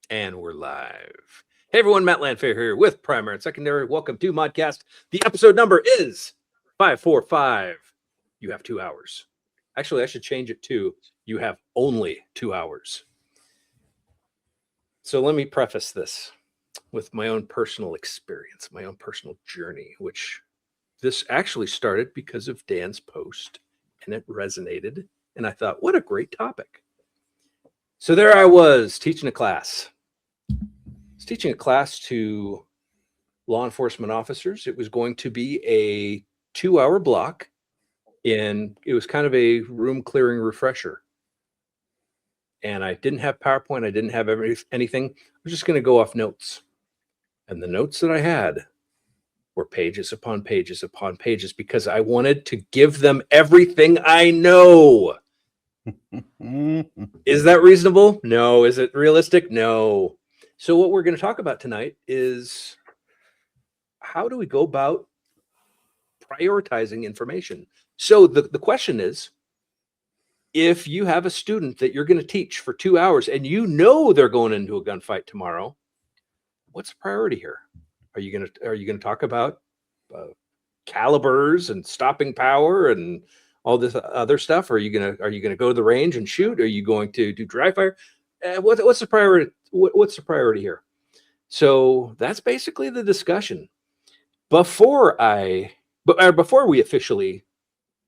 And we're live. Hey everyone, Matt Landfair here with Primary and Secondary. Welcome to ModCast. The episode number is 545. You have 2 hours. Actually, I should change it to you have only 2 hours. So let me preface this with my own personal experience, my own personal journey, which this actually started because of Dan's post and it resonated. And I thought, what a great topic. So there I was teaching a class. Teaching a class to law enforcement officers. It was going to be a 2-hour block, and it was kind of a room clearing refresher. And I didn't have PowerPoint. I didn't have anything. I was just going to go off notes. And the notes that I had were pages upon pages upon pages because I wanted to give them everything I know. Is that reasonable? No. Is it realistic? No. So what we're going to talk about tonight is how do we go about prioritizing information? So the question is, if you have a student that you're going to teach for 2 hours and you know they're going into a gunfight tomorrow, what's the priority here? Are you going to talk about calibers and stopping power and all this other stuff? Are you going to go to the range and shoot? Are you going to do dry fire? What's the priority? What's the priority here? So that's basically the discussion. Before we officially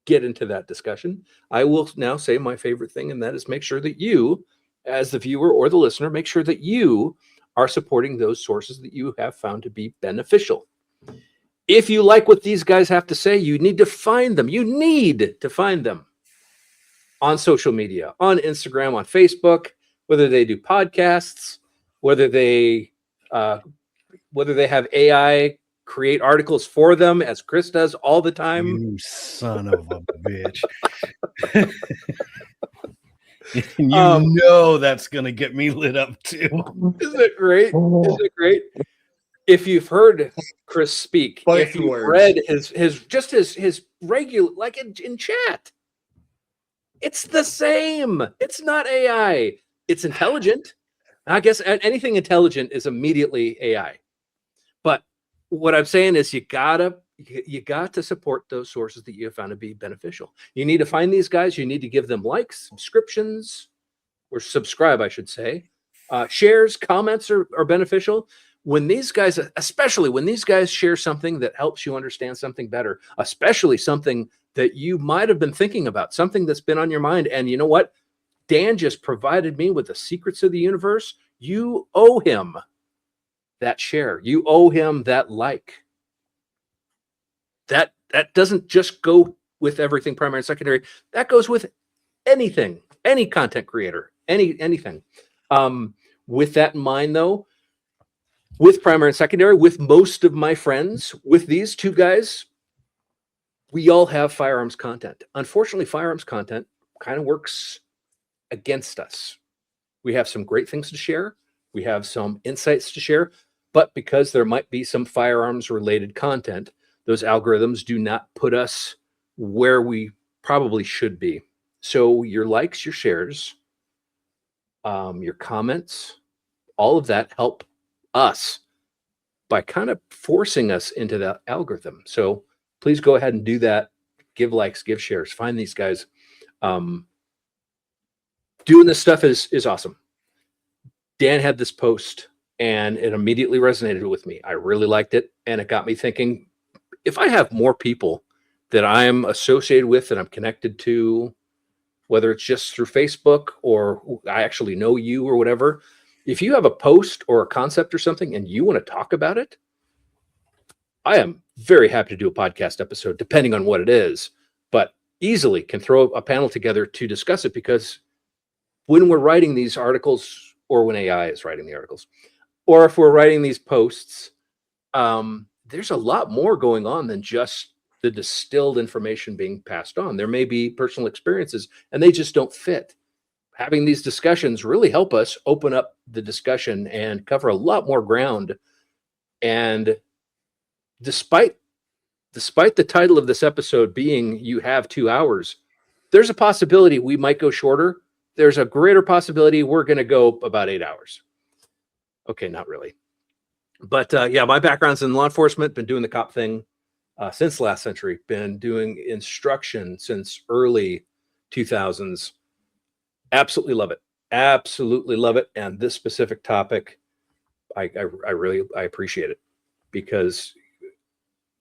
get into that discussion, I will now say my favorite thing, and that is make sure that you, as the viewer or the listener, make sure that you are supporting those sources that you have found to be beneficial. If you like what these guys have to say, you need to find them. You need to find them on social media, on Instagram, on Facebook, whether they do podcasts, whether they have AI create articles for them, as Chris does all the time. You son of a bitch. That's going to get me lit up too. Isn't it great? Isn't it great? If you've heard Chris speak, if you've read his regular, like in chat, it's the same. It's not AI. It's intelligent. I guess anything intelligent is immediately AI. But what I'm saying is you got to support those sources that you have found to be beneficial. You need to find these guys. You need to give them likes, subscriptions, or subscribe, I should say. Shares, comments are beneficial. When these guys, especially when these guys share something that helps you understand something better, especially something that you might have been thinking about, something that's been on your mind. And you know what? Dan just provided me with the secrets of the universe. You owe him that share. You owe him that like. That doesn't just go with everything primary and secondary. That goes with anything, any content creator, anything. With that in mind, though, with primary and secondary, with most of my friends, with these two guys, we all have firearms content. Unfortunately, firearms content kind of works against us. We have some great things to share. We have some insights to share, but because there might be some firearms related content, those algorithms do not put us where we probably should be. So your likes, your shares, your comments, all of that help us by kind of forcing us into that algorithm. So please go ahead and do that. Give likes, give shares, find these guys. Doing this stuff is awesome. Dan had this post and it immediately resonated with me. I really liked it. And it got me thinking, if I have more people that I'm associated with and I'm connected to, whether it's just through Facebook or I actually know you or whatever, if you have a post or a concept or something and you want to talk about it, I am very happy to do a podcast episode, depending on what it is, but easily can throw a panel together to discuss it, because when we're writing these articles, or when AI is writing the articles, or if we're writing these posts, there's a lot more going on than just the distilled information being passed on. There may be personal experiences and they just don't fit. Having these discussions really help us open up the discussion and cover a lot more ground. And despite the title of this episode being "You Have 2 Hours," there's a possibility we might go shorter. There's a greater possibility we're going to go about 8 hours. Okay, not really. But yeah, my background's in law enforcement, been doing the cop thing since last century, been doing instruction since early 2000s. Absolutely love it. Absolutely love it. And this specific topic, I really appreciate it, because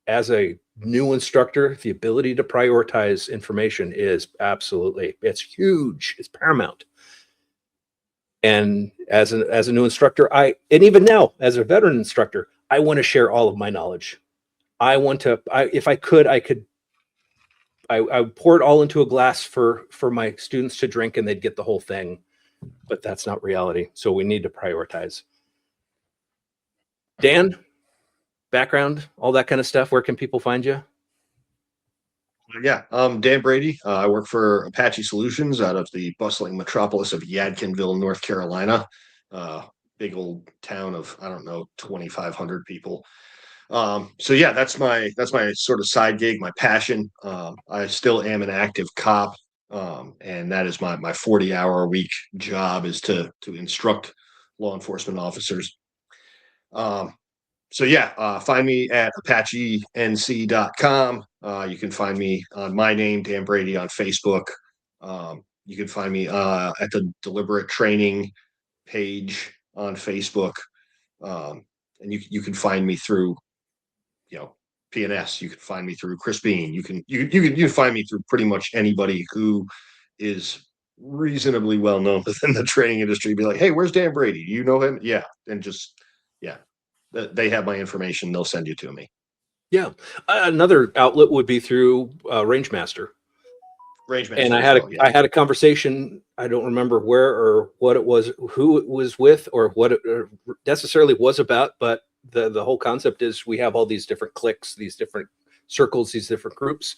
as a new instructor, the ability to prioritize information is it's huge. It's paramount. And as a new instructor, and even now as a veteran instructor, I want to share all of my knowledge. If I could, I would pour it all into a glass for my students to drink, and they'd get the whole thing. But that's not reality. So we need to prioritize. Dan, background, all that kind of stuff. Where can people find you? Yeah, Dan Brady. I work for Apache Solutions out of the bustling metropolis of Yadkinville, North Carolina. Big old town of, I don't know, 2,500 people. So yeah, that's my sort of side gig, my passion. I still am an active cop, and that is my 40-hour a week job, is to instruct law enforcement officers. So yeah, find me at ApacheNC.com. You can find me on my name, Dan Brady, on Facebook. You can find me at the Deliberate Training page on Facebook. And you can find me through, PNS. You can find me through Chris Bean. You can find me through pretty much anybody who is reasonably well known within the training industry. Be like, hey, where's Dan Brady? Do you know him? Yeah, and just they have my information. They'll send you to me. Yeah, another outlet would be through Rangemaster. And I had a conversation. I don't remember where or what it was, who it was with, or what it necessarily was about. But the whole concept is we have all these different cliques, these different circles, these different groups.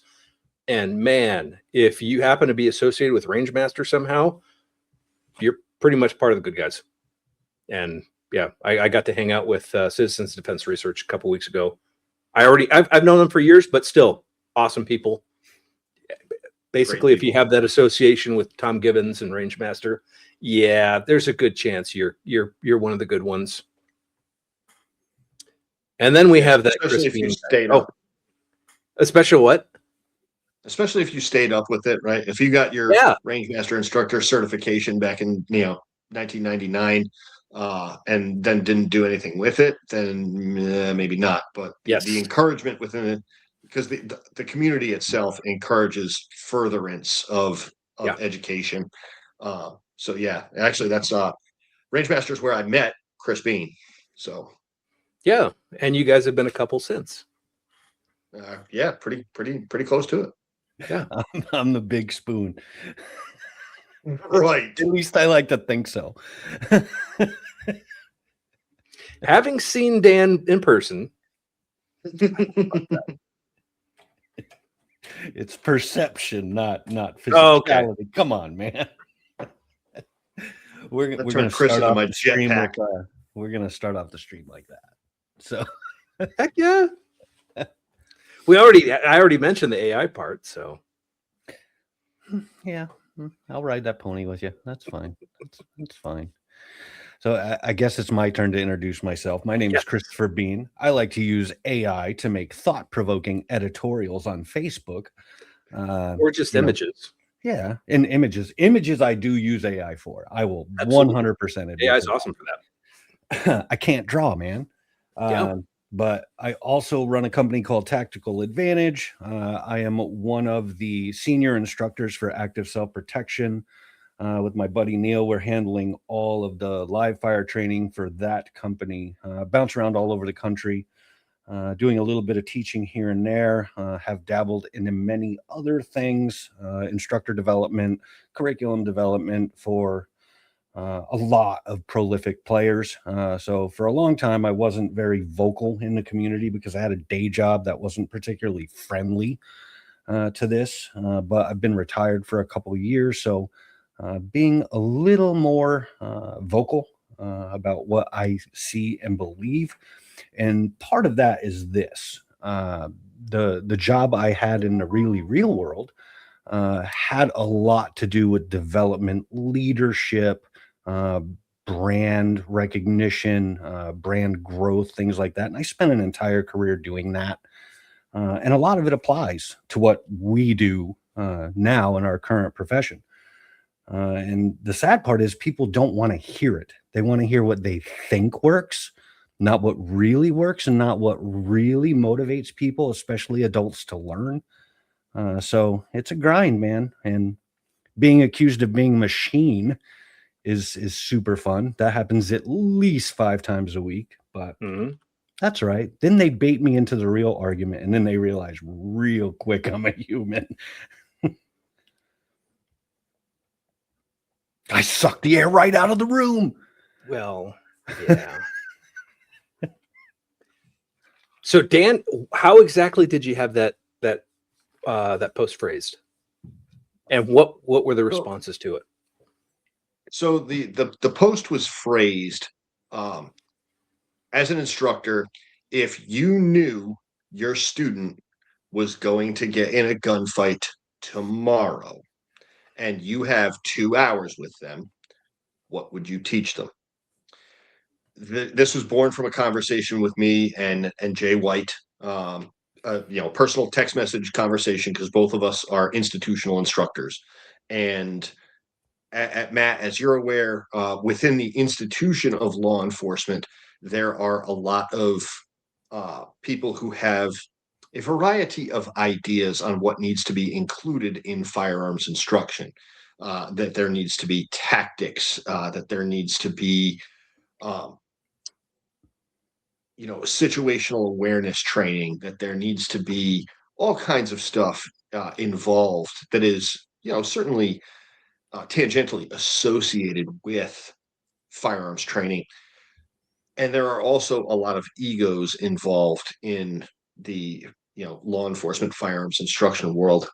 And man, if you happen to be associated with Rangemaster somehow, you're pretty much part of the good guys. And yeah, I got to hang out with Citizens Defense Research a couple weeks ago. I've known them for years, but still awesome people. Basically, if you have that association with Tom Gibbons and Rangemaster, yeah, there's a good chance you're one of the good ones. And then we have that, especially if you stayed up. A special what? Especially if you stayed up with it, right? If you got your Rangemaster instructor certification back in 1999, and then didn't do anything with it, then maybe not. But the encouragement within it, because the community itself encourages furtherance of education. So yeah, actually, that's Rangemaster is where I met Chris Bean. So yeah, and you guys have been a couple since. Yeah, pretty close to it. Yeah, I'm the big spoon. Right. At least I like to think so. Having seen Dan in person, it's perception, not physicality. Oh, okay. Come on, man. We're gonna Chris start into off my the stream jetpack. we're gonna start off the stream like that. So heck yeah. I already mentioned the AI part, so yeah, I'll ride that pony with you. That's fine. That's fine. So I guess it's my turn to introduce myself. My name is Christopher Bean. I like to use AI to make thought-provoking editorials on Facebook. Or just images. Yeah, and images. Images I do use AI for. I will 100% AI is awesome for that. I can't draw, man. But I also run a company called Tactical Advantage. I am one of the senior instructors for active self-protection. With my buddy Neil, we're handling all of the live fire training for that company. Bounce around all over the country, doing a little bit of teaching here and there. Have dabbled in many other things, instructor development, curriculum development for a lot of prolific players. So for a long time, I wasn't very vocal in the community because I had a day job that wasn't particularly friendly to this. But I've been retired for a couple of years, so being a little more vocal about what I see and believe. And part of that is this. The job I had in the really real world had a lot to do with development, leadership, brand recognition, brand growth, things like that. And I spent an entire career doing that. And a lot of it applies to what we do now in our current profession. And the sad part is people don't want to hear it. They want to hear what they think works, not what really works and not what really motivates people, especially adults, to learn. So it's a grind, man. And being accused of being machine is super fun. That happens at least 5 times a week, but that's right. Then they bait me into the real argument, and then they realize real quick I'm a human. I suck the air right out of the room. Well, yeah. So Dan, how exactly did you have that post phrased? And what were the responses to it? So the post was phrased as an instructor, if you knew your student was going to get in a gunfight tomorrow and you have 2 hours with them, what would you teach them? This was born from a conversation with me and Jay White, personal text message conversation, because both of us are institutional instructors. And at Matt, as you're aware, within the institution of law enforcement, there are a lot of people who have a variety of ideas on what needs to be included in firearms instruction. That there needs to be tactics, that there needs to be, situational awareness training, that there needs to be all kinds of stuff involved that is, certainly tangentially associated with firearms training. And there are also a lot of egos involved in the law enforcement firearms instruction world,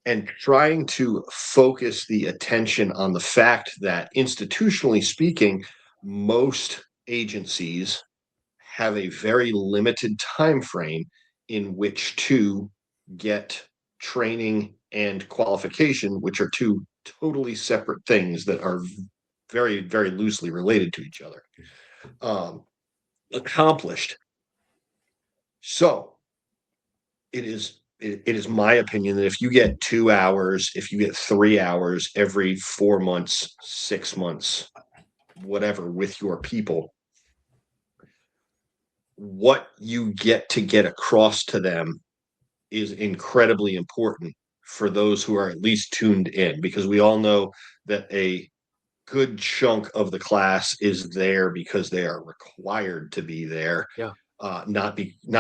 and trying to focus the attention on the fact that, institutionally speaking, most agencies have a very limited time frame in which to get training and qualification, which are two totally separate things that are very, very loosely related to each other, accomplished. So it is my opinion that if you get 2 hours, if you get 3 hours every 4 months, 6 months, whatever, with your people, what you get across to them is incredibly important for those who are at least tuned in, because we all know that a good chunk of the class is there because they are required to be there. Yeah. Not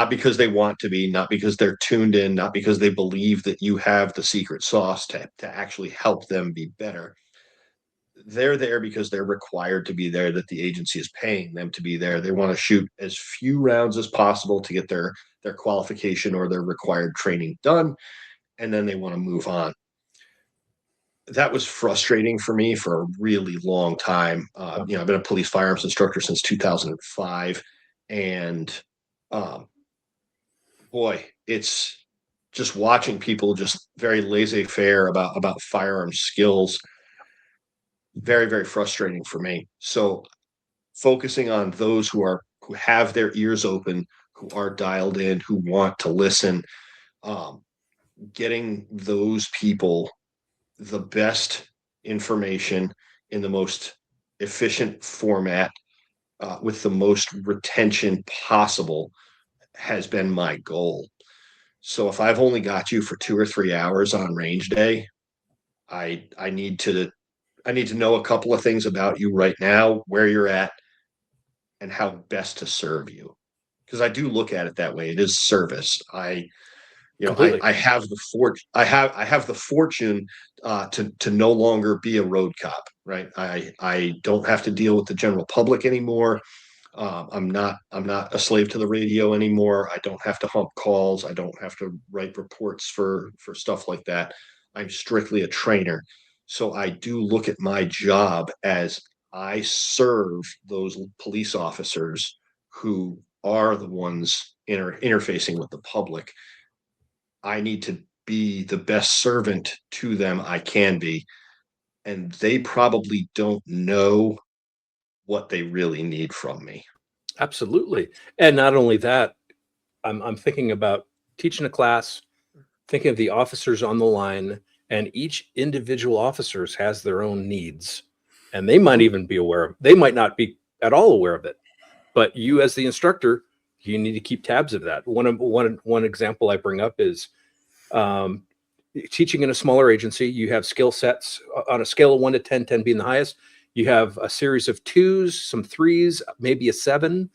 because they want to be, not because they're tuned in, not because they believe that you have the secret sauce to actually help them be better. They're there because they're required to be there, that the agency is paying them to be there. They want to shoot as few rounds as possible to get their qualification or their required training done, and then they want to move on. That was frustrating for me for a really long time. I've been a police firearms instructor since 2005, and boy, it's just watching people just very laissez-faire about firearm skills. Very, very frustrating for me. So focusing on those who have their ears open, who are dialed in, who want to listen, getting those people the best information in the most efficient format, with the most retention possible, has been my goal. So if I've only got you for 2 or 3 hours on range day, I need to know a couple of things about you right now, where you're at, and how best to serve you. Because I do look at it that way. It is service. Completely. I have the fortune to no longer be a road cop, right? I don't have to deal with the general public anymore. I'm not a slave to the radio anymore. I don't have to hump calls. I don't have to write reports for stuff like that. I'm strictly a trainer. So I do look at my job as I serve those police officers who are the ones interfacing with the public. I need to be the best servant to them I can be. And they probably don't know what they really need from me. Absolutely. And not only that, I'm thinking about teaching a class, thinking of the officers on the line, and each individual officers has their own needs. And they might even be aware of, they might not be at all aware of it. But you as the instructor, you need to keep tabs of that. One example I bring up is um, teaching in a smaller agency. You have skill sets on a scale of 1 to 10, 10 being the highest. You have a series of 2s, some 3s, maybe a 7.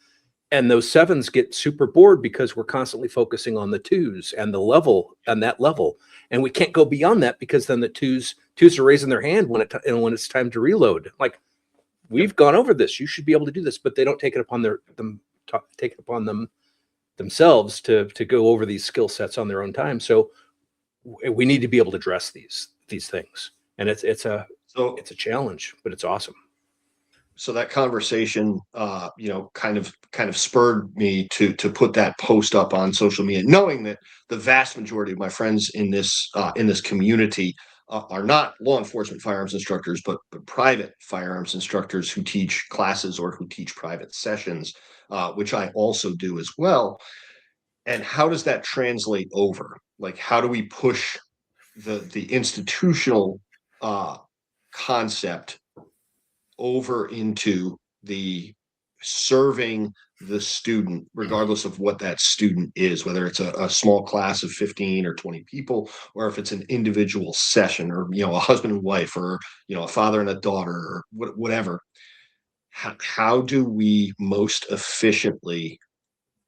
And those 7s get super bored because we're constantly focusing on the 2s and the level and that level. And we can't go beyond that because then the twos are raising their hand when it's time to reload. Like, we've gone over this. You should be able to do this, but they don't take it upon themselves to go over these skill sets on their own time. So we need to be able to address these things, and it's a challenge, but it's awesome. So that conversation, kind of spurred me to put that post up on social media, knowing that the vast majority of my friends in this community are not law enforcement firearms instructors, but private firearms instructors who teach classes or who teach private sessions, which I also do as well. And how does that translate over? Like, how do we push the institutional concept over into the serving the student, regardless of what that student is, whether it's a small class of 15 or 20 people, or if it's an individual session, or a husband and wife, or a father and a daughter, or whatever. How do we most efficiently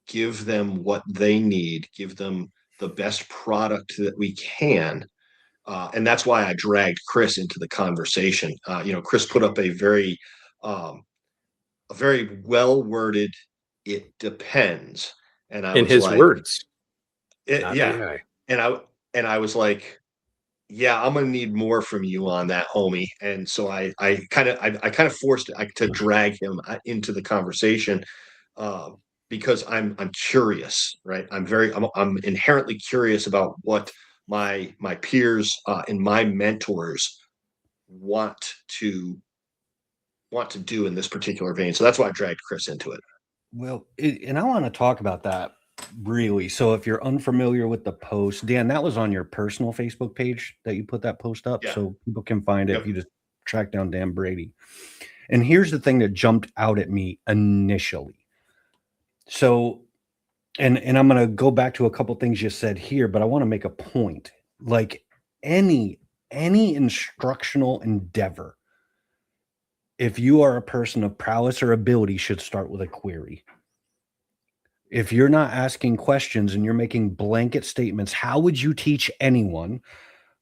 give them what they need, give them the best product that we can? And that's why I dragged Chris into the conversation. Chris put up a very well worded "it depends," and I In was his like, words, not yeah, AI. and I was like, yeah, I'm gonna need more from you on that, homie. And so I kind of forced it to drag him into the conversation, um, because I'm curious, right? I'm inherently curious about what my peers and my mentors want to do in this particular vein. So that's why I dragged Chris into it. Well, and I want to talk about that really. So if you're unfamiliar with the post, Dan, that was on your personal Facebook page that you put that post up, Yeah. so people can find it Yep. if you just track down Dan Brady. And here's the thing that jumped out at me initially. So, and I'm going to go back to a couple things you said here, but I want to make a point. Like any instructional endeavor, if you are a person of prowess or ability, should start with a query. If you're not asking questions and you're making blanket statements, how would you teach anyone?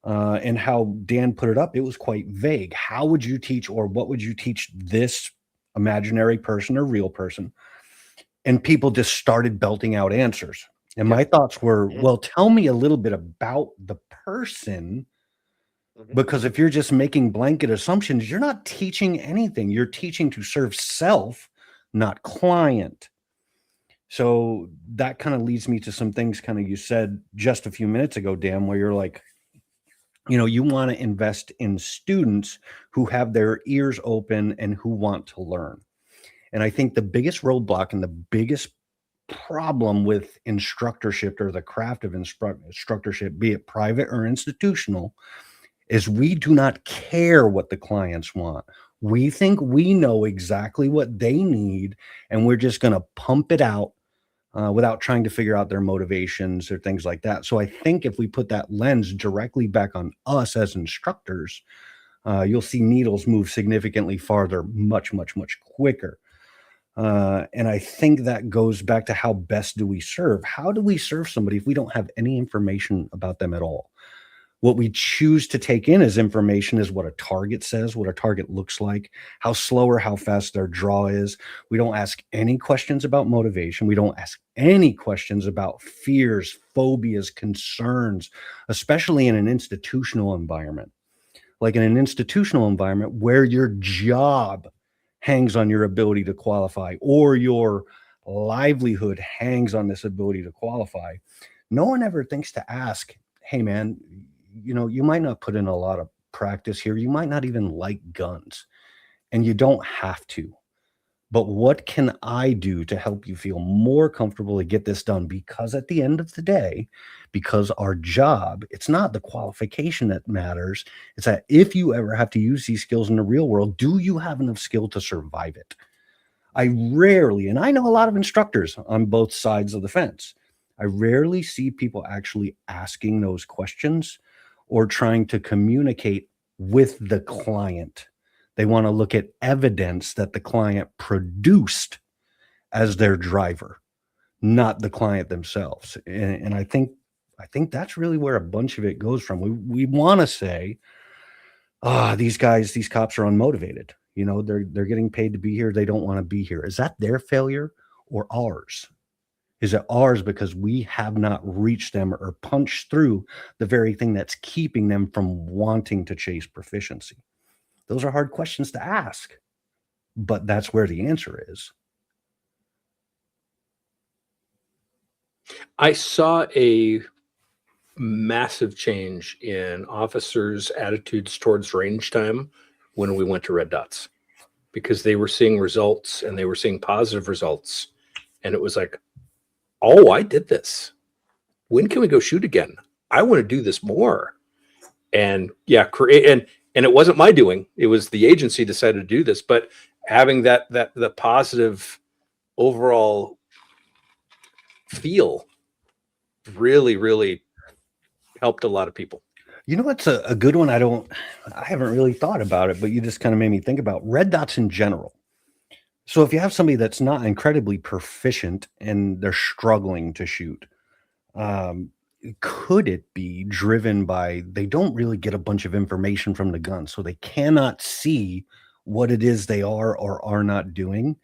And how Dan put it up, it was quite vague. How would you teach, or what would you teach this imaginary person or real person? And people just started belting out answers. And my thoughts were, well, tell me a little bit about the person, because if you're just making blanket assumptions, you're not teaching anything. You're teaching to serve self, not client. So that kind of leads me to some things kind of you said just a few minutes ago, Dan, where you're like, you want to invest in students who have their ears open and who want to learn. And I think the biggest roadblock and the biggest problem with instructorship, or the craft of instructorship, be it private or institutional, is we do not care what the clients want. We think we know exactly what they need, and we're just going to pump it out without trying to figure out their motivations or things like that. So I think if we put that lens directly back on us as instructors, you'll see needles move significantly farther, much, much, much quicker. And I think that goes back to how best do we serve? How do we serve somebody if we don't have any information about them at all? What we choose to take in as information is what a target says, what a target looks like, how slow or how fast their draw is. We don't ask any questions about motivation. We don't ask any questions about fears, phobias, concerns, especially in an institutional environment. Like in an institutional environment where your job hangs on your ability to qualify, or your livelihood hangs on this ability to qualify. No one ever thinks to ask, hey, man, you might not put in a lot of practice here. You might not even like guns, and you don't have to. but what can I do to help you feel more comfortable to get this done? Because at the end of the day, because our job, it's not the qualification that matters. It's that if you ever have to use these skills in the real world, do you have enough skill to survive it? I rarely, and I know a lot of instructors on both sides of the fence, I rarely see people actually asking those questions or trying to communicate with the client. They want to look at evidence that the client produced as their driver, not the client themselves. And I think that's really where a bunch of it goes from. We want to say, these guys, these cops are unmotivated. You know, they're getting paid to be here. They don't want to be here. Is that their failure or ours? Is it ours because we have not reached them or punched through the very thing that's keeping them from wanting to chase proficiency? Those are hard questions to ask, but that's where the answer is. I saw a massive change in officers' attitudes towards range time when we went to red dots, because they were seeing results and they were seeing positive results. And it was like, oh, I did this. When can we go shoot again? I want to do this more. And yeah, create and it wasn't my doing. It was the agency decided to do this, but having that the positive overall feel really, really helped a lot of people. You know what's a good one? I haven't really thought about it, but you just kind of made me think about red dots in general. So if you have somebody that's not incredibly proficient and they're struggling to shoot, um, could it be driven by they don't really get a bunch of information from the gun, so they cannot see what it is they are or are not doing?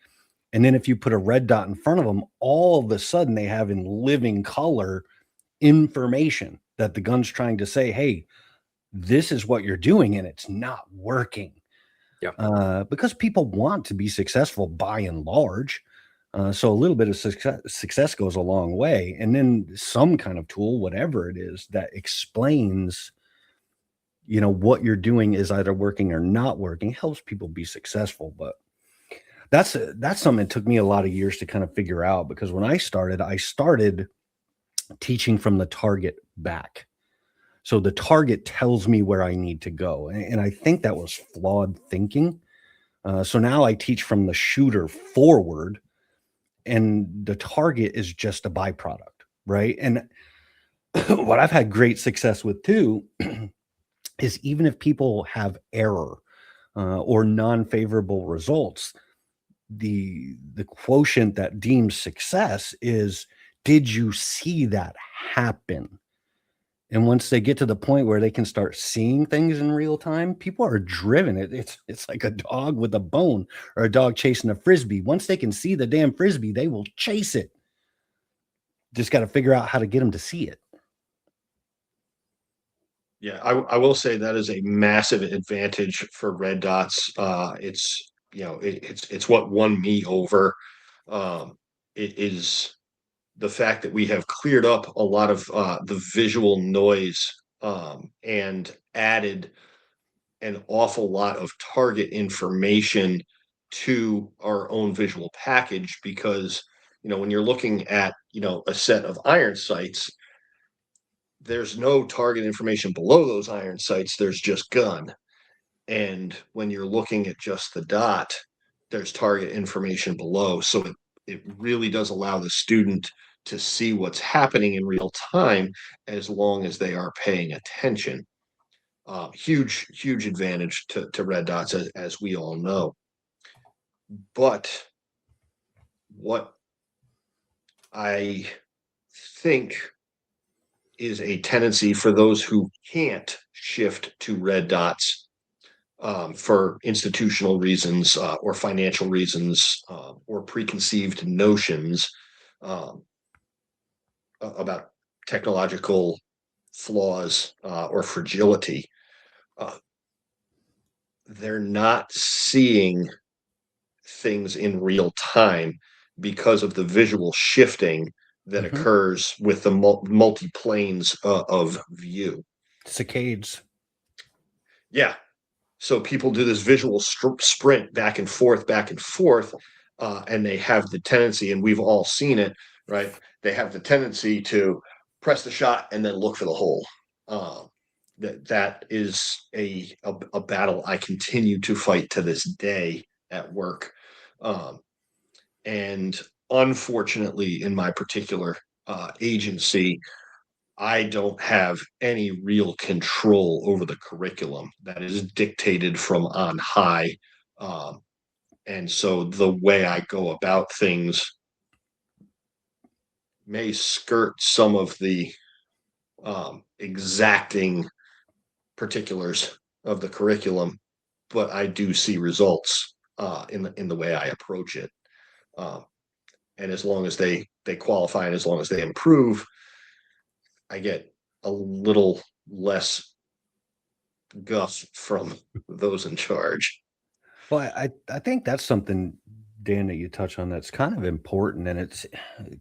And then if you put a red dot in front of them, all of a sudden they have in living color information that the gun's trying to say, hey, this is what you're doing and it's not working. Yeah. Because people want to be successful by and large. So a little bit of success goes a long way. And then some kind of tool, whatever it is, that explains, what you're doing is either working or not working, helps people be successful. But that's something that took me a lot of years to kind of figure out, because when I started teaching from the target back. So the target tells me where I need to go. And I think that was flawed thinking. So now I teach from the shooter forward, and the target is just a byproduct, right? And what I've had great success with too is even if people have error or non-favorable results, the quotient that deems success is, did you see that happen? And once they get to the point where they can start seeing things in real time, people are driven. It's like a dog with a bone or a dog chasing a frisbee. Once they can see the damn frisbee, they will chase it. Just got to figure out how to get them to see it. Yeah, I will say that is a massive advantage for red dots. It's what won me over. It is the fact that we have cleared up a lot of the visual noise, and added an awful lot of target information to our own visual package. Because when you're looking at a set of iron sights, there's no target information below those iron sights, there's just gun. And when you're looking at just the dot, there's target information below. So it really does allow the student to see what's happening in real time, as long as they are paying attention. Huge advantage to red dots, as we all know. But what I think is a tendency for those who can't shift to red dots, for institutional reasons, or financial reasons, or preconceived notions, um, about technological flaws, or fragility. Uh, they're not seeing things in real time because of the visual shifting that Mhm. occurs with the multi planes of view. Saccades. Yeah. So people do this visual sprint back and forth, and they have the tendency, and we've all seen it, right? They have the tendency to press the shot and then look for the hole. That is a battle I continue to fight to this day at work. And unfortunately, in my particular agency, I don't have any real control over the curriculum that is dictated from on high. And so the way I go about things may skirt some of the exacting particulars of the curriculum, but I do see results in the way I approach it. And as long as they qualify and as long as they improve, I get a little less guff from those in charge. Well, I think that's something, Dan, that you touch on that's kind of important, and it's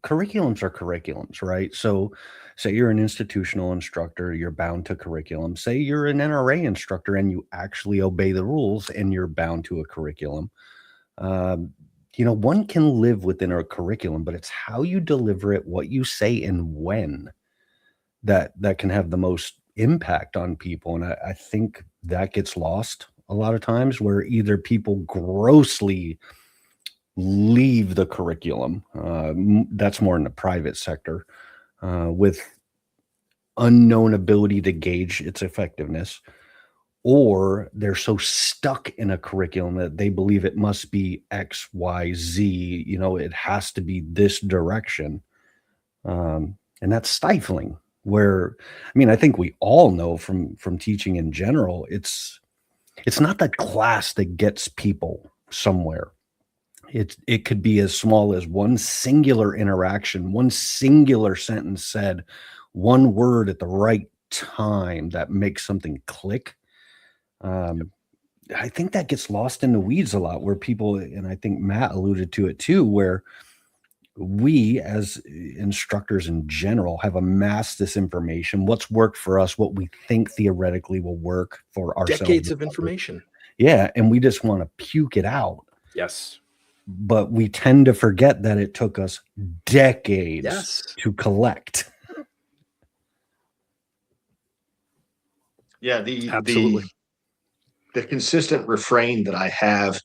curriculums are curriculums, right? So say you're an institutional instructor, you're bound to curriculum. Say you're an NRA instructor and you actually obey the rules and you're bound to a curriculum. One can live within a curriculum, but it's how you deliver it, what you say, and when that can have the most impact on people. And I think that gets lost a lot of times, where either people grossly leave the curriculum, that's more in the private sector, with unknown ability to gauge its effectiveness, or they're so stuck in a curriculum that they believe it must be X, Y, Z, it has to be this direction. And that's stifling. Where, I think we all know from teaching in general, it's not that class that gets people somewhere. It could be as small as one singular interaction, one singular sentence said, one word at the right time that makes something click. I think that gets lost in the weeds a lot, where people, and I think Matt alluded to it too, where we as instructors in general have amassed this information, what's worked for us, what we think theoretically will work for ourselves. Decades of information. Yeah. And we just want to puke it out. Yes. But we tend to forget that it took us decades to collect. Yeah, Absolutely. The consistent refrain that I have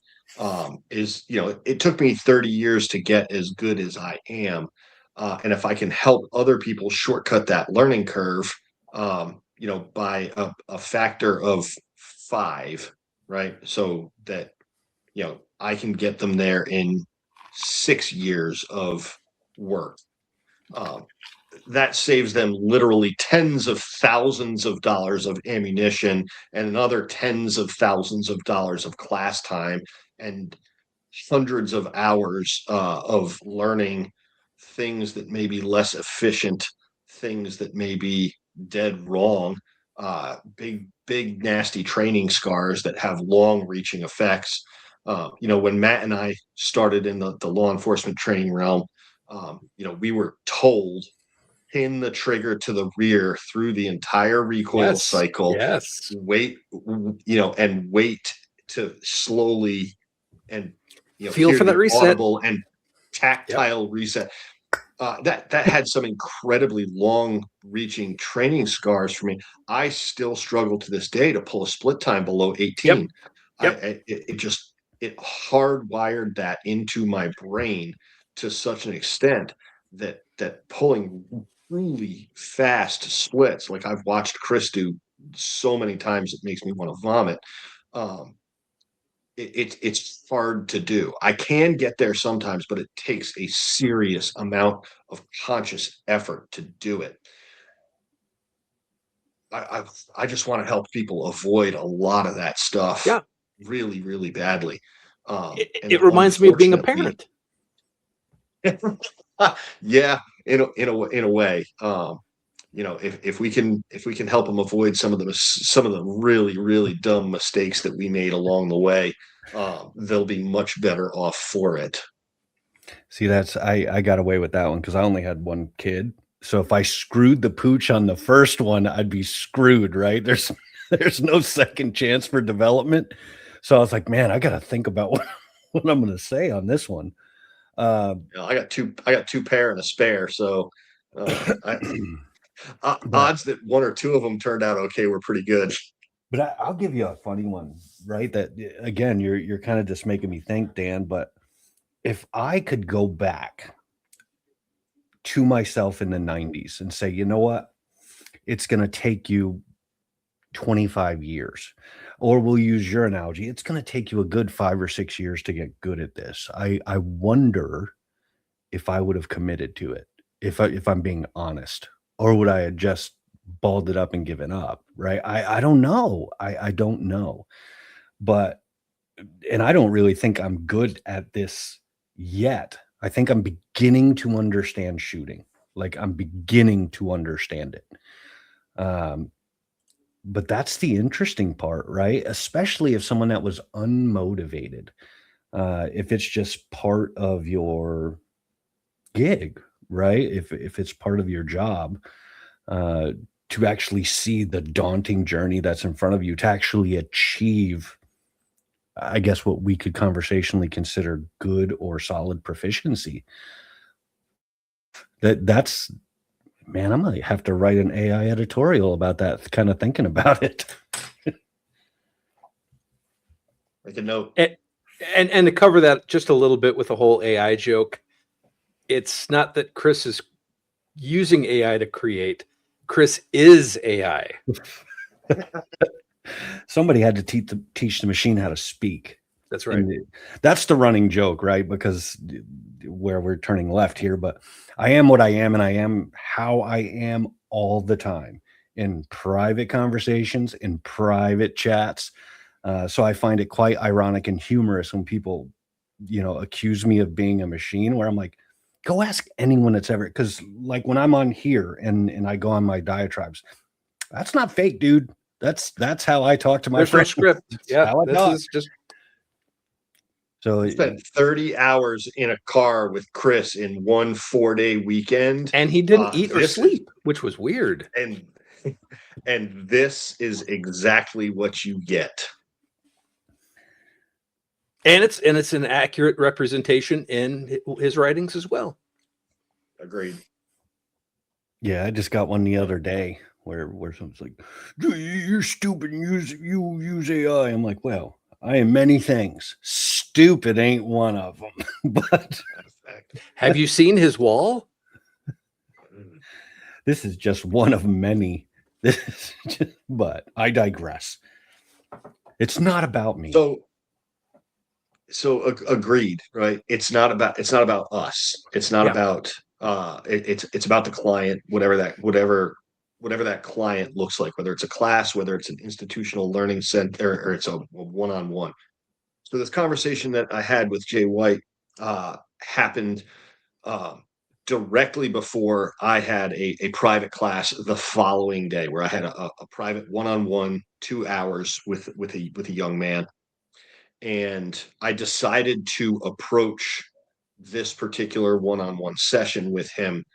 is, it took me 30 years to get as good as I am. And if I can help other people shortcut that learning curve, by a factor of 5, right? So that, I can get them there in 6 years of work. That saves them literally tens of thousands of dollars of ammunition and another tens of thousands of dollars of class time and hundreds of hours of learning things that may be less efficient, things that may be dead wrong, big, nasty training scars that have long reaching effects. When Matt and I started in the law enforcement training realm, we were told pin the trigger to the rear through the entire recoil cycle. Yes. Wait, and wait to slowly and feel for that reset and tactile reset. That had some incredibly long-reaching training scars for me. I still struggle to this day to pull a split time below 18. Yep. It hardwired that into my brain to such an extent that pulling really fast splits, like I've watched Chris do so many times, it makes me want to vomit. It's hard to do. I can get there sometimes, but it takes a serious amount of conscious effort to do it. I just want to help people avoid a lot of that stuff. Yeah. Really, really badly. It reminds me of being a parent. Yeah, in a way. If we can help them avoid some of the really, really dumb mistakes that we made along the way, they'll be much better off for it. See, I got away with that one because I only had one kid. So if I screwed the pooch on the first one, I'd be screwed, right? There's no second chance for development. So I was like, man, I got to think about what I'm going to say on this one. I got two pair and a spare. So I, But, odds that one or two of them turned out okay were pretty good. but I'll give you a funny one, right? That again, you're kind of just making me think, Dan. But if I could go back to myself in the 90s and say, you know what, it's going to take you 25 years, or we'll use your analogy, it's going to take you a good 5 or 6 years to get good at this. I wonder if I would have committed to it, if I'm being honest, or would I have just balled it up and given up? Right? I don't know. I don't know, but and I don't really think I'm good at this yet. I think I'm beginning to understand shooting. Like I'm beginning to understand it. But that's the interesting part, right? Especially if someone that was unmotivated, if it's just part of your gig, right? If it's part of your job, to actually see the daunting journey that's in front of you, to actually achieve, I guess, what we could conversationally consider good or solid proficiency. That's man, I'm gonna have to write an AI editorial about that, kind of thinking about it. Like a note. And to cover that just a little bit with the whole AI joke, it's not that Chris is using AI to create. Chris is AI. Somebody had to teach the machine how to speak. That's right. And that's the running joke, right? Because where we're turning left here, but I am what I am, and I am how I am all the time in private conversations, in private chats. So I find it quite ironic and humorous when people, accuse me of being a machine, where I'm like, go ask anyone that's ever, because like when I'm on here and I go on my diatribes, that's not fake, dude. That's how I talk to my There's no friends. script. Yeah, How I this talk. is just So I spent 30 hours in a car with Chris in one 4-day weekend. and he didn't eat or this sleep, which was weird. And this is exactly what you get. And it's an accurate representation in his writings as well. Agreed. yeah, I just got one the other day where someone's like, "You're stupid and you use AI." I'm like, well, I am many things. Stupid ain't one of them. But Have you seen his wall? this is just one of many. But I digress. It's not about me. So agreed, right? It's not about us. It's not Yeah. about it's about the client, whatever that client looks like, whether it's a class, whether it's an institutional learning center, or it's a one-on-one. So this conversation that I had with Jay White happened directly before I had a private class the following day, where I had a private one-on-one 2 hours with a young man. And I decided to approach this particular one-on-one session with him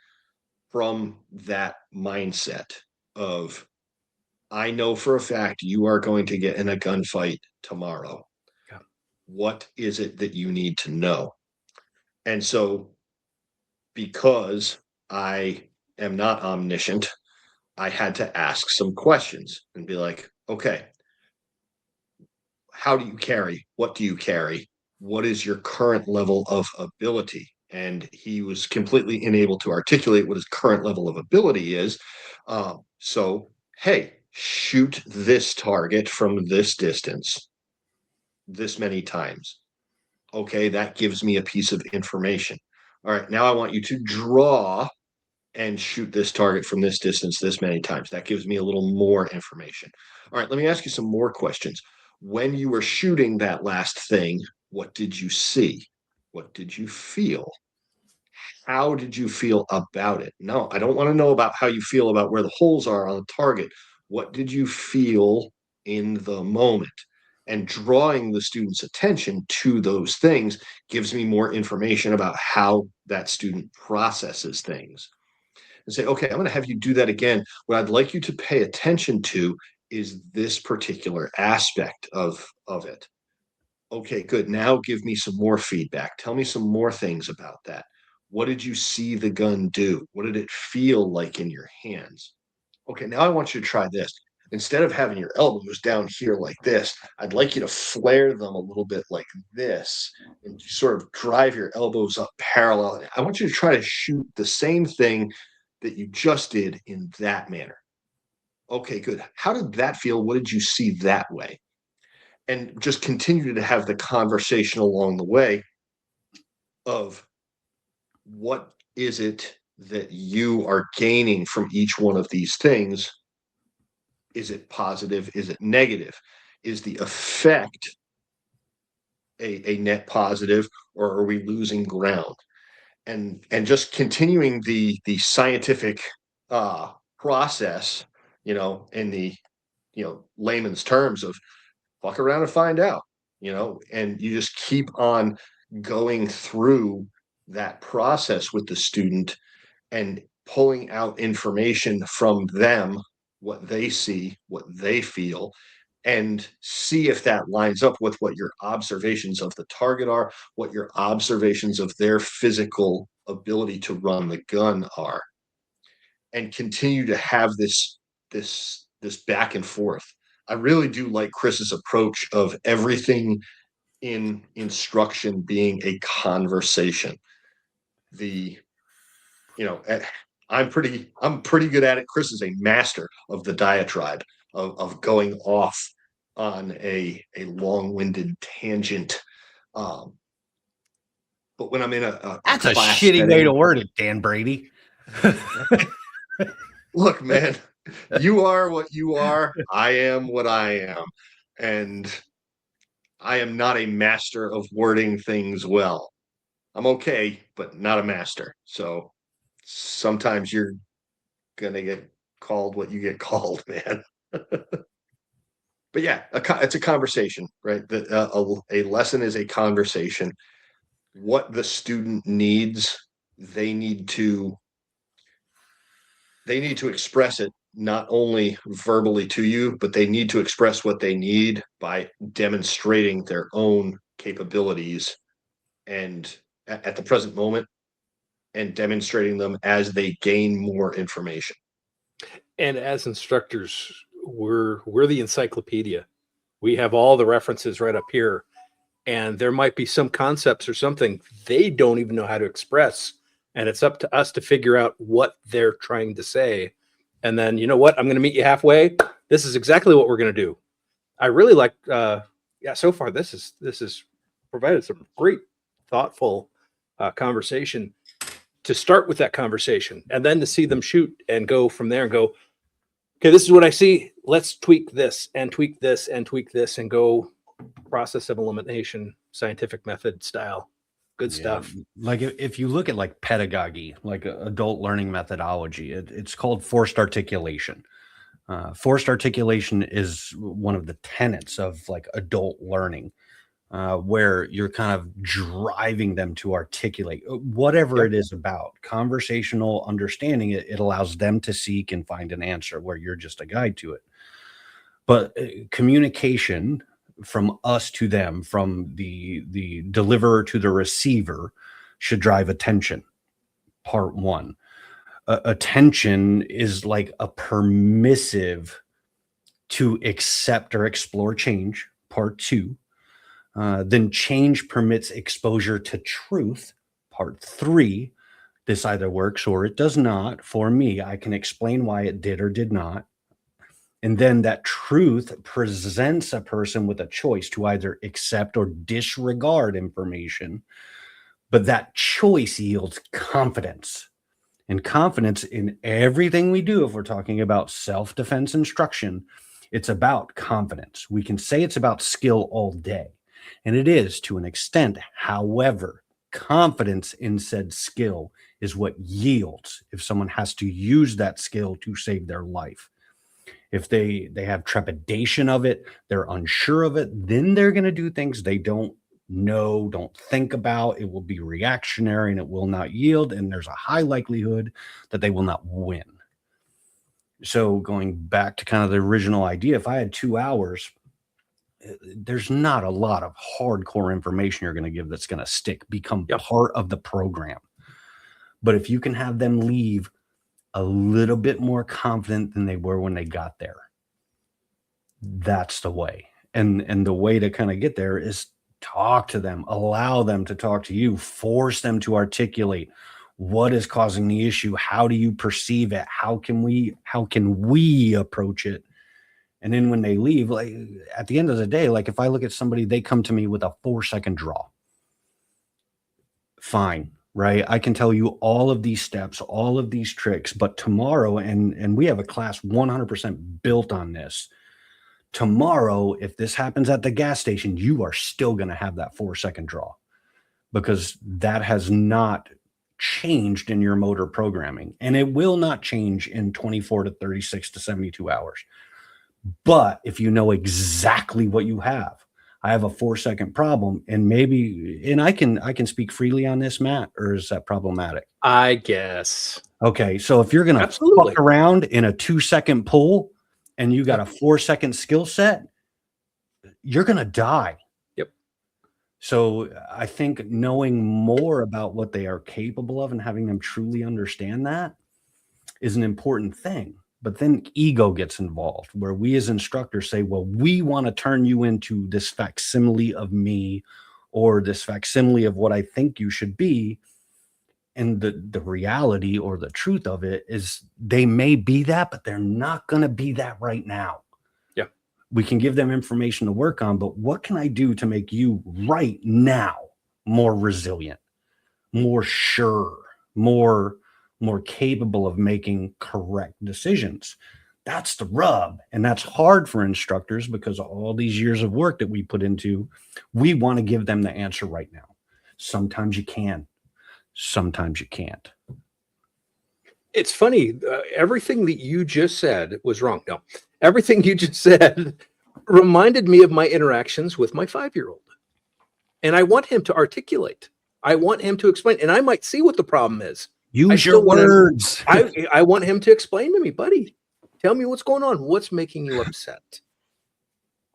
from that mindset of, I know for a fact you are going to get in a gunfight tomorrow. Yeah. What is it that you need to know? And so, because I am not omniscient, I had to ask some questions and be like, okay, how do you carry? What do you carry? What is your current level of ability? And he was completely unable to articulate what his current level of ability is. So, hey, shoot this target from this distance this many times. Okay, that gives me a piece of information. All right, now I want you to draw and shoot this target from this distance this many times. That gives me a little more information. All right, let me ask you some more questions. When you were shooting that last thing, what did you see? What did you feel? How did you feel about it? No, I don't want to know about how you feel about where the holes are on the target. What did you feel in the moment? And drawing the student's attention to those things gives me more information about how that student processes things. And say, okay, I'm going to have you do that again. What I'd like you to pay attention to is this particular aspect of it. Okay, good. Now give me some more feedback. Tell me some more things about that. What did you see the gun do? What did it feel like in your hands? Okay, now I want you to try this. Instead of having your elbows down here like this, I'd like you to flare them a little bit like this and sort of drive your elbows up parallel. I want you to try to shoot the same thing that you just did in that manner. Okay, good. How did that feel? What did you see that way? And just continue to have the conversation along the way of what is it that you are gaining from each one of these things. Is it positive? Is it negative? Is the effect a net positive, or are we losing ground? And just continuing the scientific process, in the layman's terms of fuck around and find out, and you just keep on going through that process with the student and pulling out information from them, what they see, what they feel, and see if that lines up with what your observations of the target are, what your observations of their physical ability to run the gun are, and continue to have this back and forth. I really do like Chris's approach of everything in instruction being a conversation. The you know eh, I'm pretty good at it. Chris is a master of the diatribe, of going off on a long-winded tangent. um but when I'm in a That's a class shitty way setting, to word it, Dan Brady. look, man, you are what you are, I am what I am, and I am not a master of wording things well. I'm okay, but not a master. So sometimes you're gonna get called what you get called, man. But yeah, it's a conversation, right? A lesson is a conversation. What the student needs, they need to they need to express it, not only verbally to you, but they need to express what they need by demonstrating their own capabilities and at the present moment, and demonstrating them as they gain more information. And as instructors, we're the encyclopedia. We have all the references right up here, and there might be some concepts or something they don't even know how to express, and it's up to us to figure out what they're trying to say. And then, you know what, I'm going to meet you halfway. This is exactly what we're going to do. I really like yeah, so far this is provided some great thoughtful conversation to start with, that conversation, and then to see them shoot and go from there and go, okay, this is what I see, let's tweak this and tweak this and tweak this and go process of elimination, scientific method style. Good stuff. Like if you look at like pedagogy, like adult learning methodology, it's called forced articulation. Forced articulation is one of the tenets of like adult learning, where you're kind of driving them to articulate whatever Yep. it is about. Conversational understanding, it allows them to seek and find an answer where you're just a guide to it. But communication from us to them, from the deliverer to the receiver, should drive attention. Part one. Attention is like a permissive to accept or explore change. Part two. Then change permits exposure to truth. Part three. This either works or it does not. For me, I can explain why it did or did not. And then that truth presents a person with a choice to either accept or disregard information. But that choice yields confidence. And confidence in everything we do, if we're talking about self-defense instruction, it's about confidence. We can say it's about skill all day, and it is to an extent. However, confidence in said skill is what yields if someone has to use that skill to save their life. If they have trepidation of it, they're unsure of it, then they're going to do things they don't know, don't think about. It will be reactionary and it will not yield. And there's a high likelihood that they will not win. So going back to kind of the original idea, if I had 2 hours there's not a lot of hardcore information you're going to give that's going to stick, become part of the program. But if you can have them leave a little bit more confident than they were when they got there, that's the way. And the way to kind of get there is talk to them, allow them to talk to you, force them to articulate what is causing the issue. How do you perceive it? How can we approach it? And then when they leave, like at the end of the day, like if I look at somebody, they come to me with a 4-second draw. Fine, right? I can tell you all of these steps, all of these tricks, but tomorrow, and we have a class 100% built on this. Tomorrow, if this happens at the gas station, you are still going to have that 4-second draw because that has not changed in your motor programming, and it will not change in 24 to 36 to 72 hours. But if you know exactly what you have, I have a 4-second problem, and I can speak freely on this, Matt, or is that problematic? I guess. Okay, so if you're going to fuck around in a 2-second pull and you got a 4-second skill set, you're going to die. Yep. So I think knowing more about what they are capable of and having them truly understand that is an important thing. But then ego gets involved, where we as instructors say, well, we want to turn you into this facsimile of me or this facsimile of what I think you should be. And the reality or the truth of it is they may be that, but they're not going to be that right now. Yeah. We can give them information to work on, but what can I do to make you right now more resilient, more sure, more capable of making correct decisions? That's the rub. And that's hard for instructors because of all these years of work that we put into, we want to give them the answer right now. Sometimes you can. Sometimes you can't. It's funny. Everything that you just said was wrong. No, everything you just said reminded me of my interactions with my 5-year-old. And I want him to articulate. I want him to explain. And I might see what the problem is. Use your words. I want him to explain to me, buddy, tell me what's going on. What's making you upset?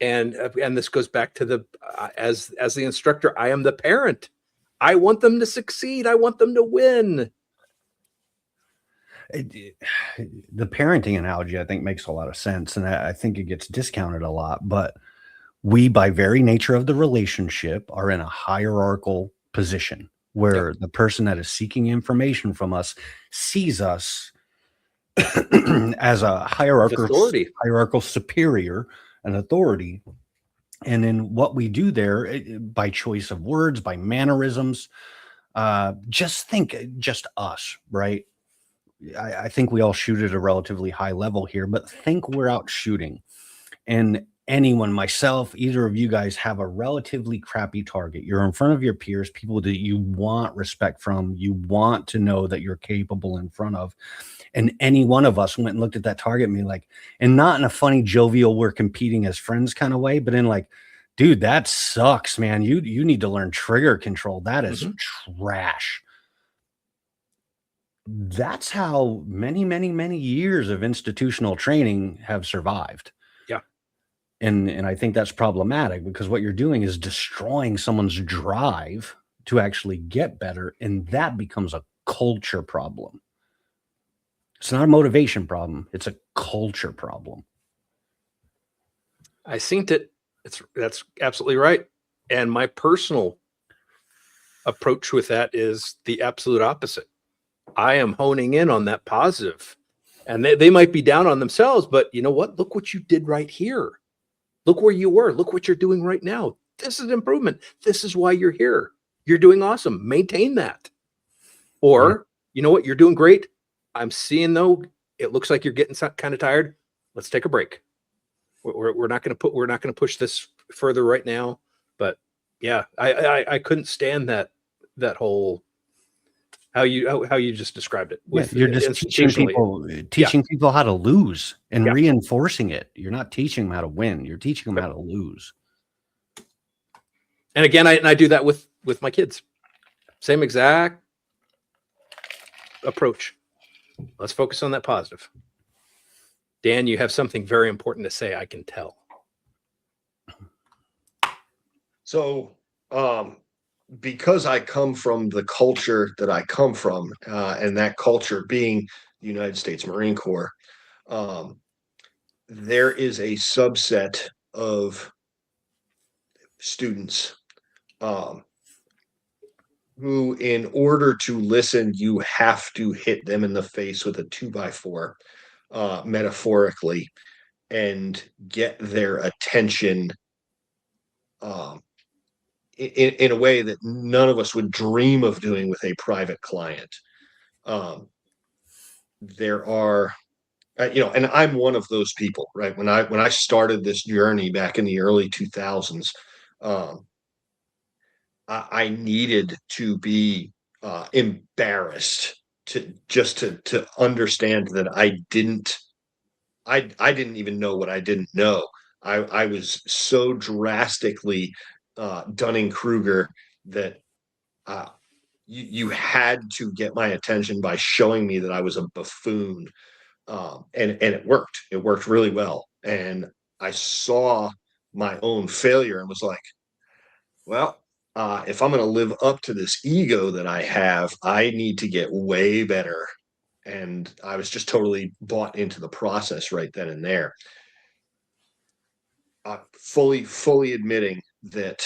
And this goes back to as the instructor, I am the parent. I want them to succeed. I want them to win. The parenting analogy, I think, makes a lot of sense. And I think it gets discounted a lot. But we, by very nature of the relationship, are in a hierarchical position where the person that is seeking information from us sees us as a hierarchical superior, an authority. And then what we do there, by choice of words, by mannerisms, just us, right? I think we all shoot at a relatively high level here, but think we're out shooting. And anyone, myself, either of you guys have a relatively crappy target. You're in front of your peers, people that you want respect from, you want to know that you're capable in front of. And any one of us went and looked at that target and be like, and not in a funny, jovial, we're competing as friends kind of way, but in like, dude, that sucks, man. You need to learn trigger control. That is trash. That's how many, many, many years of institutional training have survived. Yeah. And I think that's problematic because what you're doing is destroying someone's drive to actually get better. And that becomes a culture problem. It's not a motivation problem. It's a culture problem. I synced it. That's absolutely right. And my personal approach with that is the absolute opposite. I am honing in on that positive. And they might be down on themselves, but you know what? Look what you did right here. Look where you were. Look what you're doing right now. This is an improvement. This is why you're here. You're doing awesome. Maintain that. Or, you know what? You're doing great. I'm seeing though, it looks like you're getting kind of tired. Let's take a break. We're not going to push this further right now. But yeah, I couldn't stand that whole how you just described it. You're just teaching people how to lose and reinforcing it. You're not teaching them how to win. You're teaching them how to lose. And again, I do that with my kids. Same exact approach. Let's focus on that positive. Dan, you have something very important to say. I can tell. So, because I come from the culture that I come from, and that culture being the United States Marine Corps, um, there is a subset of students um, who, in order to listen, you have to hit them in the face with a 2x4, metaphorically, and get their attention um, in a way that none of us would dream of doing with a private client. Um, there are, and I'm one of those people, right? When I started this journey back in the early 2000s, um, I needed to be embarrassed to understand that I didn't even know what I didn't know. I was so drastically Dunning Kruger that uh, you had to get my attention by showing me that I was a buffoon, and it worked. It worked really well, and I saw my own failure and was like, well. If I'm going to live up to this ego that I have, I need to get way better. And I was just totally bought into the process right then and there. Fully admitting that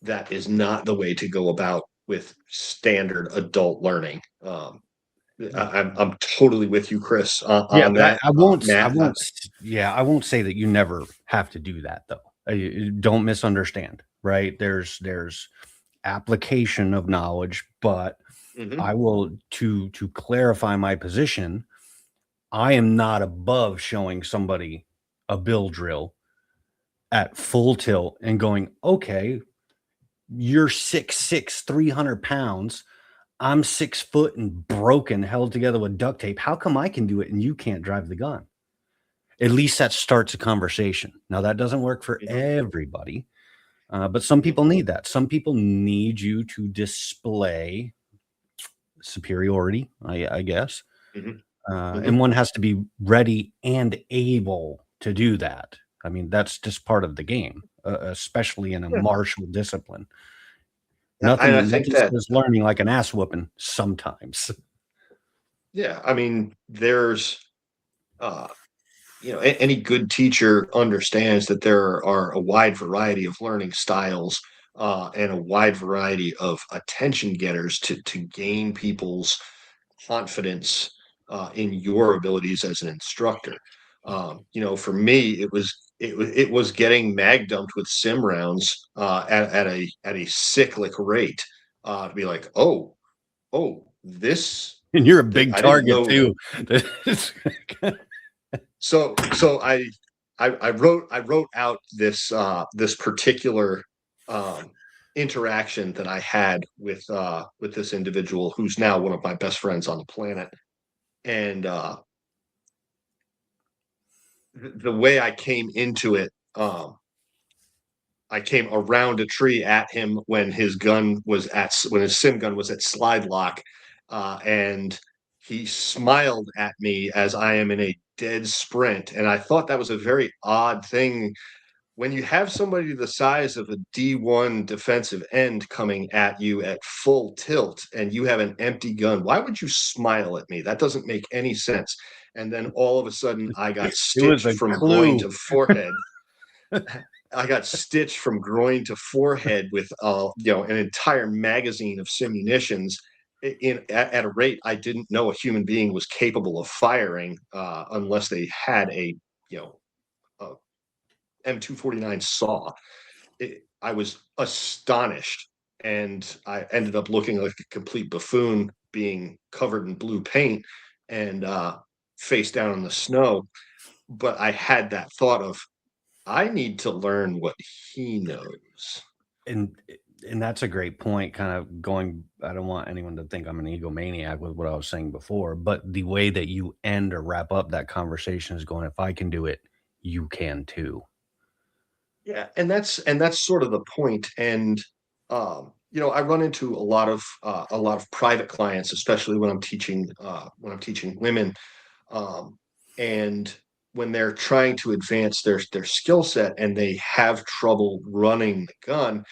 that is not the way to go about with standard adult learning. I'm totally with you, Chris, Yeah, on but that. I Matt, won't. Yeah, I won't say that you never have to do that, though. Don't misunderstand, right? There's application of knowledge, but mhm. I will to clarify my position. I am not above showing somebody a bill drill at full tilt and going, okay, you're 6'6", 300 pounds. I'm 6 foot and broken, held together with duct tape. How come I can do it and you can't drive the gun? At least that starts a conversation. Now, that doesn't work for Mhm. everybody, but some Mhm. people need that. Some people need you to display superiority, I guess. Mhm. And Mhm. one has to be ready and able to do that. I mean, that's just part of the game, especially in a Yeah. martial discipline. And I Nothing, think nothing that, says learning like an ass whooping sometimes. yeah, I mean, there's, uh, any good teacher understands that there are a wide variety of learning styles, and a wide variety of attention getters to gain people's confidence in your abilities as an instructor. For me, it was getting mag dumped with sim rounds at a cyclic rate, to be like, oh, this. And you're a big I didn't target know. too. So I wrote out this particular um, interaction that I had with this individual who's now one of my best friends on the planet, and the way I came into it, I came around a tree at him when his sim gun was at slide lock, and he smiled at me as I am in a dead sprint, and I thought that was a very odd thing when you have somebody the size of a D1 defensive end coming at you at full tilt and you have an empty gun. Why would you smile at me? That doesn't make any sense. And then all of a sudden, I got It was stitched a from groin clue. to forehead. I got stitched from groin to forehead with an entire magazine of simunitions at a rate I didn't know a human being was capable of firing, unless they had you know a M249 saw. I was astonished, and I ended up looking like a complete buffoon, being covered in blue paint and face down in the snow. But I had that thought of, I need to learn what he knows. and and that's a great point, kind of going. I don't want anyone to think I'm an egomaniac with what I was saying before, but the way that you end or wrap up that conversation is going, if I can do it, you can too. Yeah, and that's sort of the point. And I run into a lot of private clients, especially when I'm teaching women, um, and when they're trying to advance their skill set and they have trouble running the gun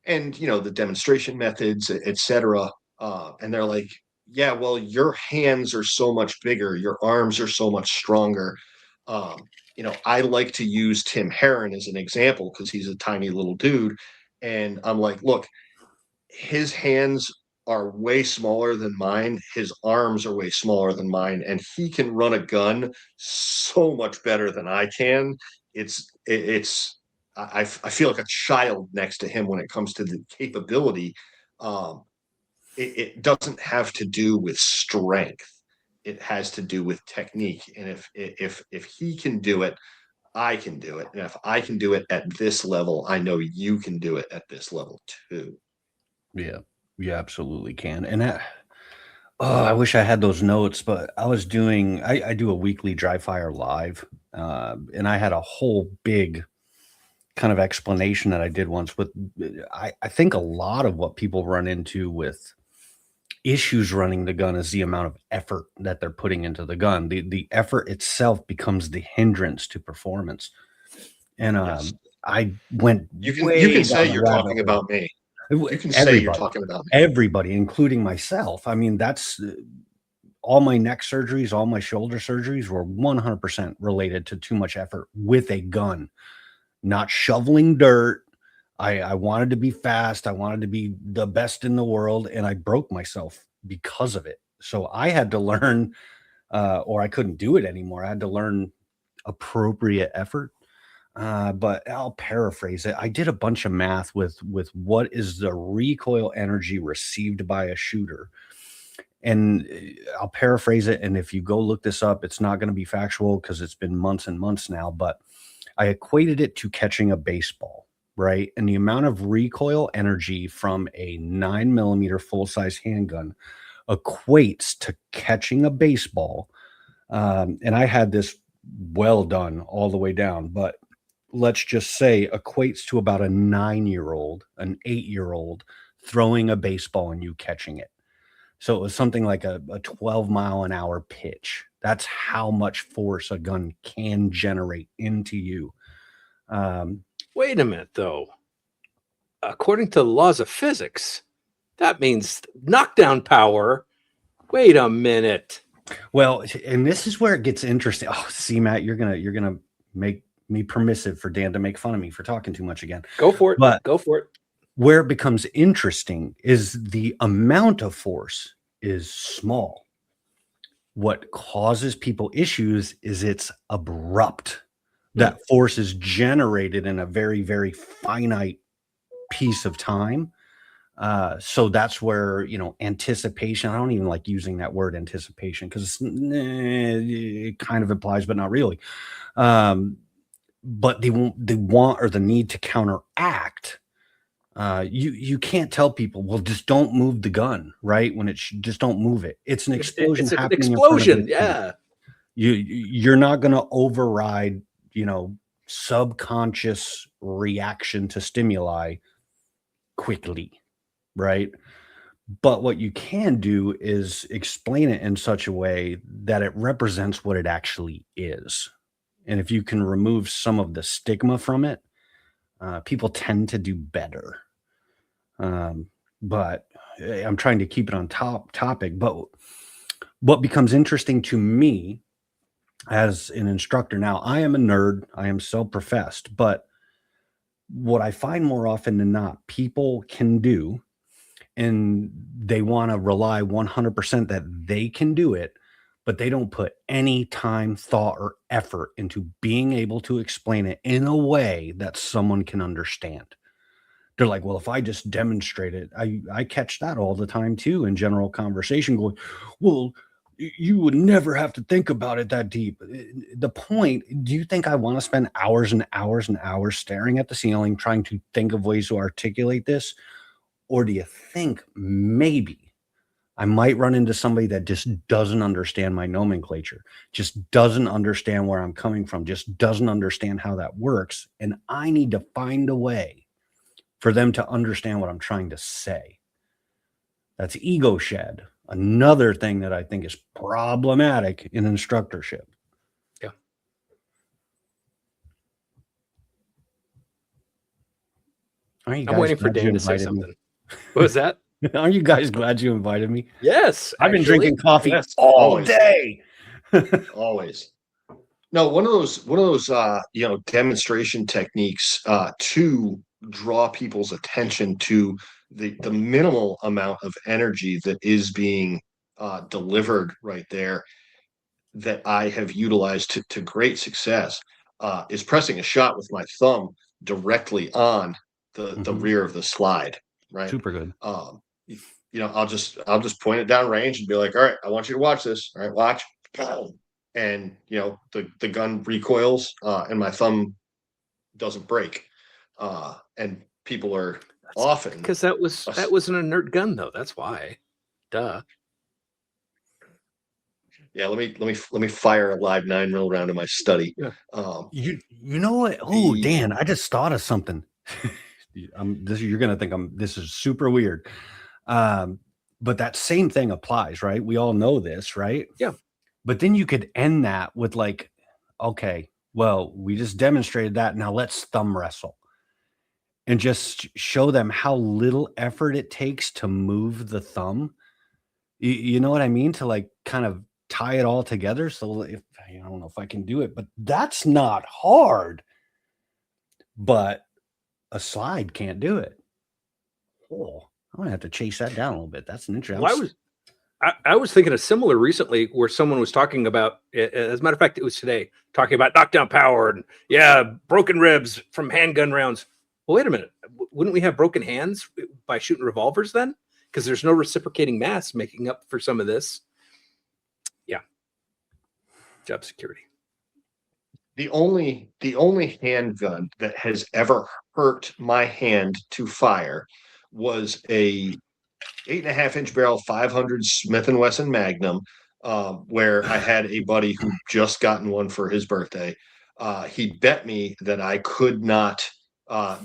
and the demonstration methods, etc. And they're like, yeah, well, your hands are so much bigger, your arms are so much stronger. I like to use Tim Herron as an example because he's a tiny little dude, and I'm like, look, his hands are way smaller than mine. His arms are way smaller than mine, and he can run a gun so much better than I can. I feel like a child next to him when it comes to the capability. Um, it doesn't have to do with strength. It has to do with technique. And if he can do it, I can do it. And if I can do it at this level, I know you can do it at this level too. Yeah, you absolutely can. And I wish I had those notes, but I do a weekly dry fire live, and I had a whole big kind of explanation that I did once with, I think a lot of what people run into with issues running the gun is the amount of effort that they're putting into the gun. The effort itself becomes the hindrance to performance. And Yes. I went You way can say down the you're rabbit talking hole. about me. You can say you're talking about me. Everybody, including myself. I mean, that's all my neck surgeries, all my shoulder surgeries were 100% related to too much effort with a gun, not shoveling dirt. I wanted to be fast. I wanted to be the best in the world, and I broke myself because of it. So I had to learn, or I couldn't do it anymore. I had to learn appropriate effort. But I'll paraphrase it. I did a bunch of math with what is the recoil energy received by a shooter. And I'll paraphrase it. And if you go look this up, it's not going to be factual because it's been months and months now. But I equated it to catching a baseball, right? And the amount of recoil energy from a 9mm full size handgun equates to catching a baseball. And I had this well done all the way down, but let's just say equates to about a 9-year-old, an 8-year-old throwing a baseball and you catching it. So it was something like a 12-mile-an-hour pitch. That's how much force a gun can generate into you. Wait a minute, though. According to the laws of physics, that means knockdown power. Wait a minute. Well, and this is where it gets interesting. Oh, see, Matt, you're gonna make me permissive for Dan to make fun of me for talking too much again. Go for it. But Go for it. where it becomes interesting is the amount of force is small. What causes people issues is it's abrupt. That force is generated in a very, very finite piece of time. So that's where, anticipation, I don't even like using that word anticipation because it kind of implies, but not really. But the want or the need to counteract. You can't tell people, well, just don't move the gun, right? When just don't move it. It's an explosion. It's an happening explosion. in front of Yeah. you're not going to override, subconscious reaction to stimuli quickly, right? But what you can do is explain it in such a way that it represents what it actually is. And if you can remove some of the stigma from it, people tend to do better. But I'm trying to keep it on topic. But what becomes interesting to me as an instructor now, I am a nerd, I am self-professed, but what I find more often than not, people can do, and they want to rely 100% that they can do it, but they don't put any time, thought, or effort into being able to explain it in a way that someone can understand. They're like, well, if I just demonstrate it, I catch that all the time too in general conversation going, well, you would never have to think about it that deep. The point, do you think I want to spend hours and hours and hours staring at the ceiling trying to think of ways to articulate this? Or do you think maybe I might run into somebody that just doesn't understand my nomenclature, just doesn't understand where I'm coming from, just doesn't understand how that works, and I need to find a way for them to understand what I'm trying to say? That's ego shed. Another thing that I think is problematic in instructorship. Yeah. Aren't you I'm guys waiting for glad you Dan to say invited me? something. What was that? Aren't you guys glad you invited me? Yes, I've been actually. drinking coffee Yes, all always. day. Always. No, one of those demonstration techniques to draw people's attention to the minimal amount of energy that is being delivered right there that I have utilized to great success is pressing a shot with my thumb directly on the Mhm. rear of the slide, right? Super good. I'll just point it down range and be like, all right, I want you to watch this. All right, watch. And the gun recoils and my thumb doesn't break. And people are often Because that was an inert gun, though. That's why. Duh. yeah, let me fire a live 9mm round in my study. Yeah. You know what? Oh, The- Dan, I just thought of something. You're gonna think this is super weird. But that same thing applies, right? We all know this, right? Yeah. But then you could end that with like, okay, well, we just demonstrated that. Now let's thumb wrestle and just show them how little effort it takes to move the thumb. You know what I mean? To like kind of tie it all together. So if I don't know if I can do it, but that's not hard. But a slide can't do it. Oh, I'm gonna have to chase that down a little bit. That's an interesting. Well, I was thinking of similar recently where someone was talking about, as a matter of fact, it was today, talking about knockdown power and broken ribs from handgun rounds. Well, wait a minute. Wouldn't we have broken hands by shooting revolvers then? Because there's no reciprocating mass making up for some of this. Yeah. Job security. the only handgun that has ever hurt my hand to fire was a 8.5-inch barrel 500 Smith & Wesson Magnum, where I had a buddy who just gotten one for his birthday. He bet me that I could not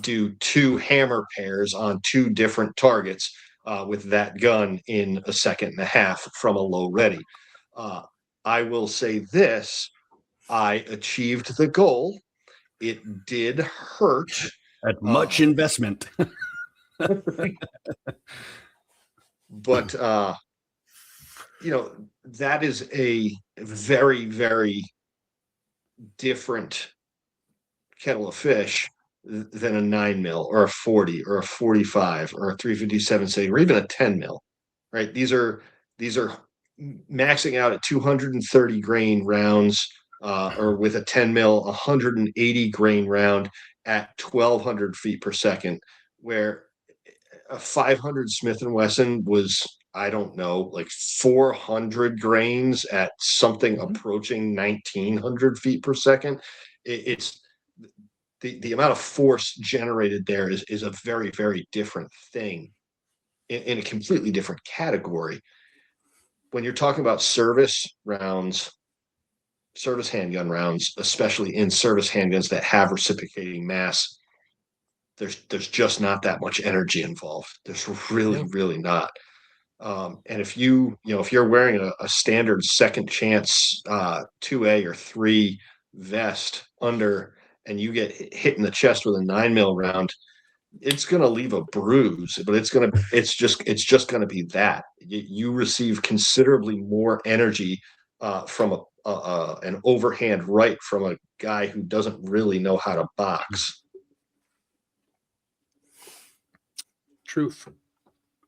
do two hammer pairs on two different targets with that gun in a second and a half from a low ready. I will say this, I achieved the goal. It did hurt. At much investment. But that is a very, very different kettle of fish than a 9mm or a 40 or a 45 or a 357 SIG or even a 10mm, right? These are maxing out at 230 grain rounds, or with a 10mm 180 grain round at 1200 feet per second, where a 500 Smith & Wesson was, I don't know, like 400 grains at something approaching 1900 feet per second. It's the amount of force generated there is a very, very different thing in a completely different category. When you're talking about service handgun rounds, especially in service handguns that have reciprocating mass, there's just not that much energy involved. There's really not. And if you're wearing a standard second chance 2A or 3 vest under, and you get hit in the chest with a 9mm round, it's going to leave a bruise, but it's just going to be that you receive considerably more energy from an overhand right from a guy who doesn't really know how to box. Truth.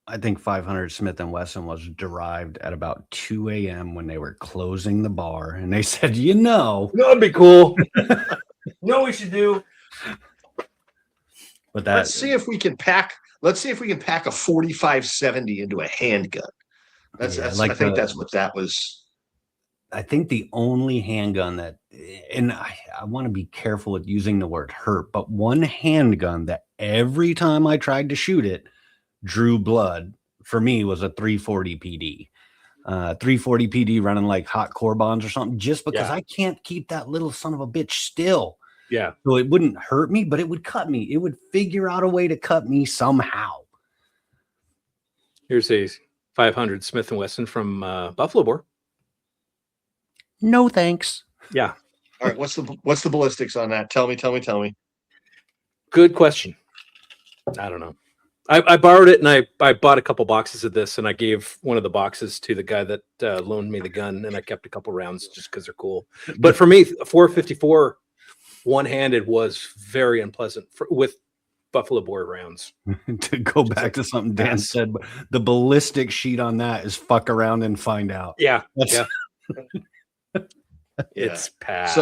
I think 500 Smith & Wesson was derived at about 2 a.m. when they were closing the bar, and they said, that'd be cool. We should do. But let's see if we can pack a 4570 into a handgun. I think that's what that was. I think the only handgun that, and I want to be careful with using the word hurt, but one handgun that every time I tried to shoot it drew blood for me was a 340 PD. 340 PD running like hot core bonds or something, just because I can't keep that little son of a bitch still. Yeah. So it wouldn't hurt me, but it would cut me. It would figure out a way to cut me somehow. Here's a 500 Smith & Wesson from Buffalo Bore. No thanks. Yeah. All right. What's the ballistics on that? Tell me. Good question. I don't know. I borrowed it and I bought a couple boxes of this and I gave one of the boxes to the guy that loaned me the gun and I kept a couple rounds just because they're cool. But for me, 454 one-handed was very unpleasant with Buffalo Boy rounds. To go back to something Dan said, the ballistic sheet on that is fuck around and find out. Yeah. That's, Yeah. It's pass.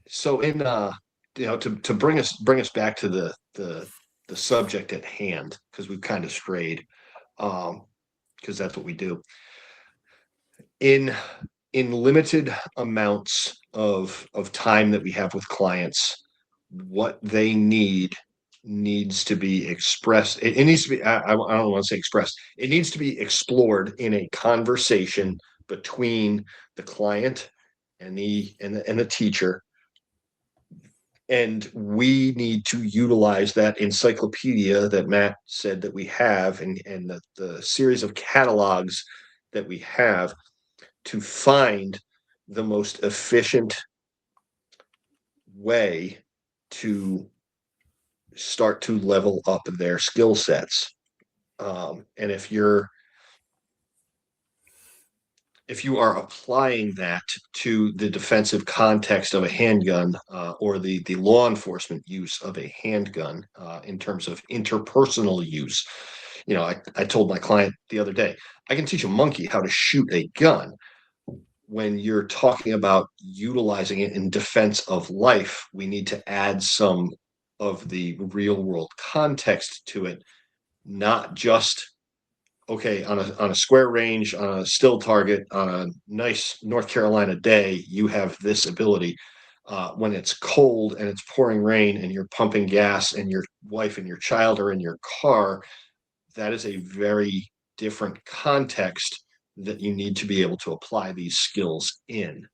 So in to bring us back to the subject at hand, because we've kind of strayed, because that's what we do. In limited amounts of time that we have with clients, what they needs to be expressed. It needs to be, I don't want to say expressed. It needs to be explored in a conversation between the client and the teacher. And we need to utilize that encyclopedia that Matt said that we have, and the series of catalogs that we have, to find the most efficient way to start to level up their skill sets. And if you are applying that to the defensive context of a handgun, or the law enforcement use of a handgun, in terms of interpersonal use, I told my client the other day, I can teach a monkey how to shoot a gun. When you're talking about utilizing it in defense of life, we need to add some of the real world context to it, not just, okay, on a square range, on a still target, on a nice North Carolina day, you have this ability. When it's cold and it's pouring rain and you're pumping gas and your wife and your child are in your car, that is a very different context that you need to be able to apply these skills in.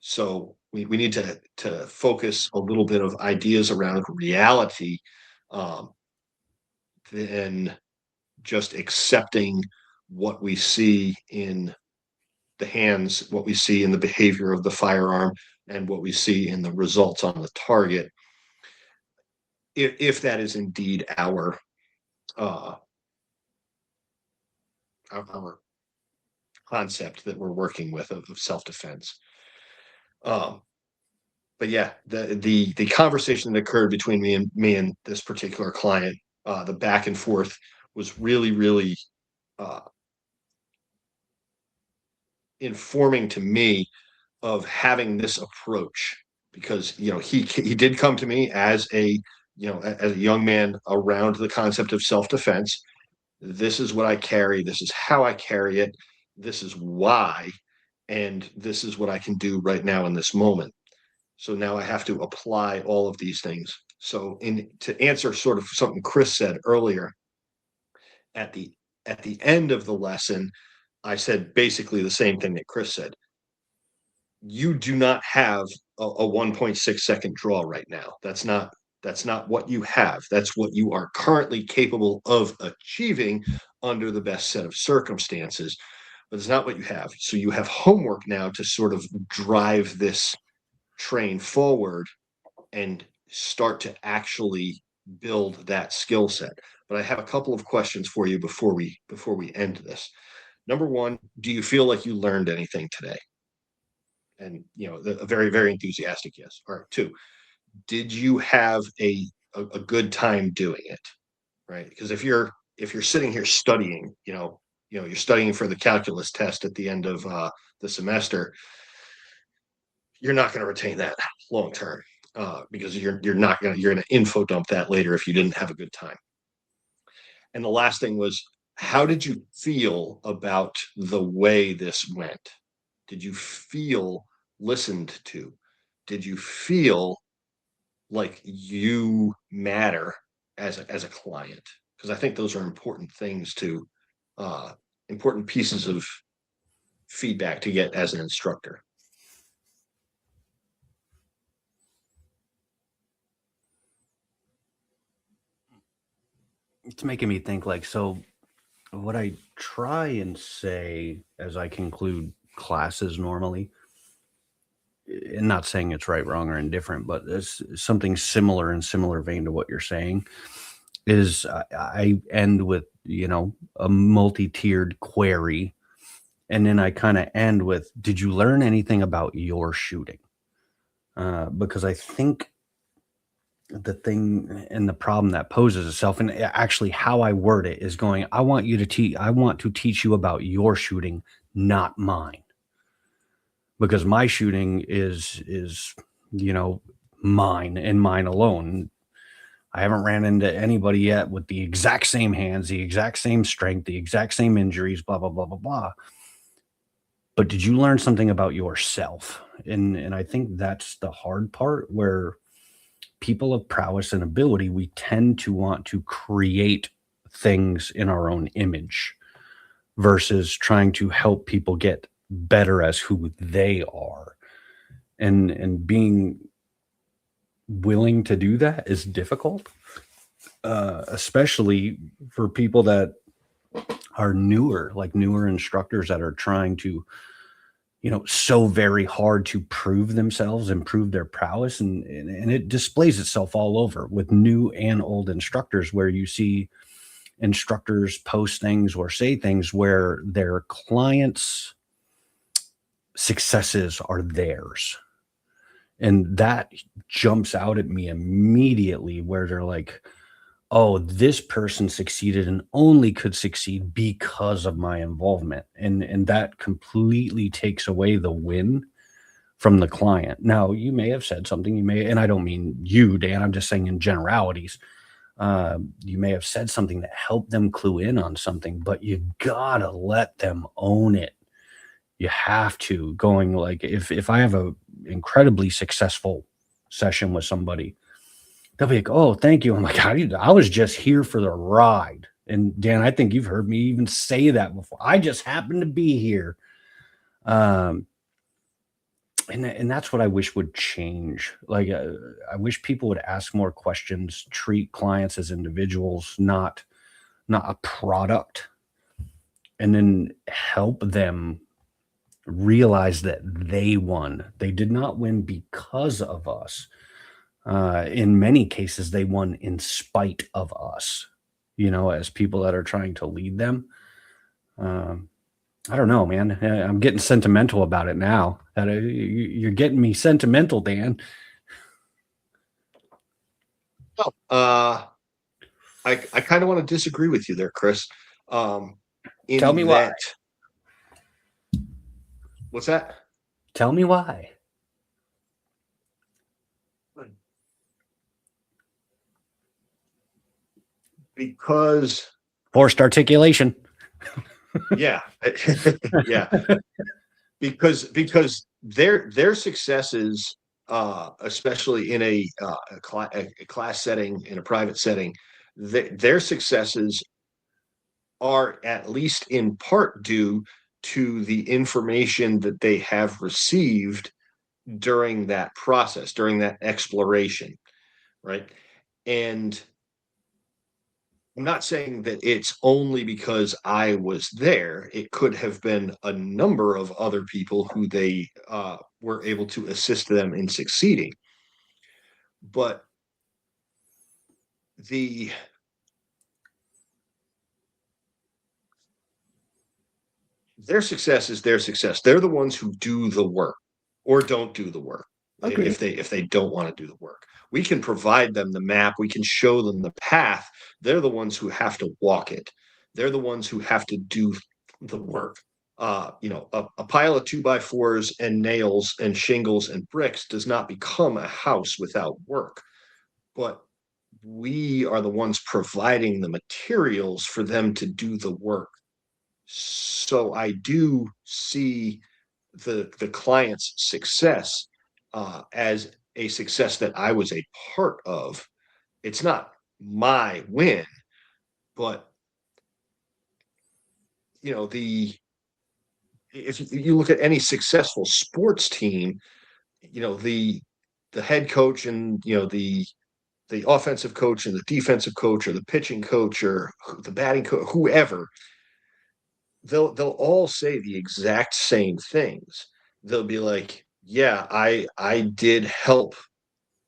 So we need to focus a little bit of ideas around reality, than just accepting what we see in the hands, what we see in the behavior of the firearm, and what we see in the results on the target. If that is indeed our concept that we're working with of self-defense. But yeah, the conversation that occurred between me and this particular client, the back and forth was really, really informing to me of having this approach, because he did come to me as a young man around the concept of self-defense. This is what I carry, this is how I carry it, this is why, and this is what I can do right now in this moment. So now I have to apply all of these things. So to answer sort of something Chris said earlier, at the end of the lesson, I said basically the same thing that Chris said. You do not have a 1.6 second draw right now. That's not what you have. That's what you are currently capable of achieving under the best set of circumstances, but it's not what you have. So you have homework now to sort of drive this train forward and start to actually build that skill set. But I have a couple of questions for you before we end this. Number one, do you feel like you learned anything today? And a very, very enthusiastic yes. All right. Two, did you have a good time doing it? Right? Because if you're sitting here studying, you're studying for the calculus test at the end of the semester, you're not going to retain that long term, because you're going to info dump that later if you didn't have a good time. And the last thing was, how did you feel about the way this went? Did you feel listened to? Did you feel like you matter as a client? Because I think those are important things to important pieces of feedback to get as an instructor. It's making me think, like, so what I try and say as I conclude classes normally, and not saying it's right, wrong, or indifferent, but it's something similar in similar vein to what you're saying, is I end with, a multi-tiered query. And then I kind of end with, did you learn anything about your shooting? Because I think the thing and the problem that poses itself, and actually how I word it, is going, I want to teach you about your shooting, not mine. Because my shooting is, mine and mine alone. I haven't ran into anybody yet with the exact same hands, the exact same strength, the exact same injuries, blah, blah, blah, blah, blah. But did you learn something about yourself? And I think that's the hard part, where people of prowess and ability, we tend to want to create things in our own image versus trying to help people get better as who they are. And being willing to do that is difficult, especially for people that are newer, like newer instructors that are trying to, so very hard to prove themselves and prove their prowess. And it displays itself all over with new and old instructors, where you see instructors post things or say things where their clients' successes are theirs. And that jumps out at me immediately, where they're like, oh, this person succeeded and only could succeed because of my involvement. And that completely takes away the win from the client. Now, you may have said something, and I don't mean you, Dan, I'm just saying in generalities. You may have said something that helped them clue in on something, but you gotta let them own it. You have to, going like, if I have a incredibly successful session with somebody, they'll be like, oh, thank you. I'm like, I was just here for the ride. And Dan, I think you've heard me even say that before. I just happened to be here. And that's what I wish would change. Like, I wish people would ask more questions, treat clients as individuals, not a product, and then help them realize that they won. They did not win because of us. In many cases, they won in spite of us, as people that are trying to lead them. I don't know, man. I'm getting sentimental about it now. You're getting me sentimental, Dan. Well, I kind of want to disagree with you there, Chris. Tell me why. What's that? Tell me why. Because forced articulation. Yeah. Yeah. Because their successes, especially in a class setting, in a private setting, their successes are at least in part due to the information that they have received during that process, during that exploration, right? And I'm not saying that it's only because I was there. It could have been a number of other people who they were able to assist them in succeeding. But their success is their success. They're the ones who do the work or don't do the work. Okay. If they don't want to do the work, we can provide them the map. We can show them the path. They're the ones who have to walk it. They're the ones who have to do the work. A pile of 2x4s and nails and shingles and bricks does not become a house without work. But we are the ones providing the materials for them to do the work. So I do see the client's success as a success that I was a part of. It's not my win, but if you look at any successful sports team, the head coach and the offensive coach and the defensive coach or the pitching coach or the batting coach, whoever, they'll all say the exact same things. They'll be like, yeah, I did help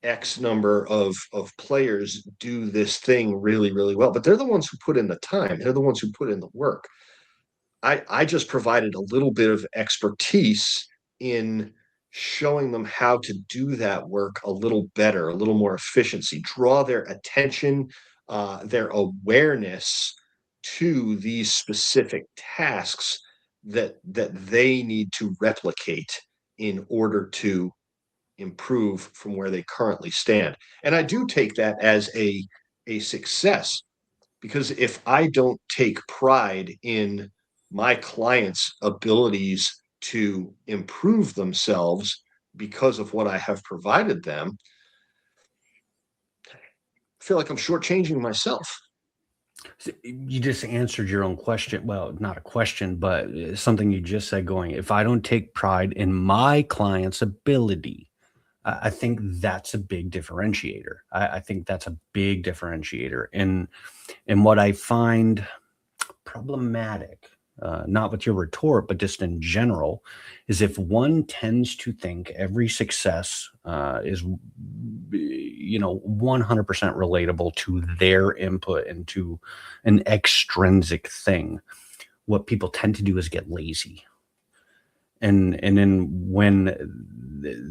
X number of players do this thing really, really well, but they're the ones who put in the time. They're the ones who put in the work. I just provided a little bit of expertise in showing them how to do that work a little better, a little more efficiency, draw their attention, their awareness to these specific tasks that they need to replicate in order to improve from where they currently stand. And I do take that as a success, because if I don't take pride in my clients' abilities to improve themselves because of what I have provided them, I feel like I'm shortchanging myself. You just answered your own question. Well, not a question, but something you just said going, if I don't take pride in my client's ability, I think that's a big differentiator. I think that's a big differentiator. And what I find problematic, not with your retort, but just in general, is if one tends to think every success is, 100% relatable to their input into an extrinsic thing, what people tend to do is get lazy. And then when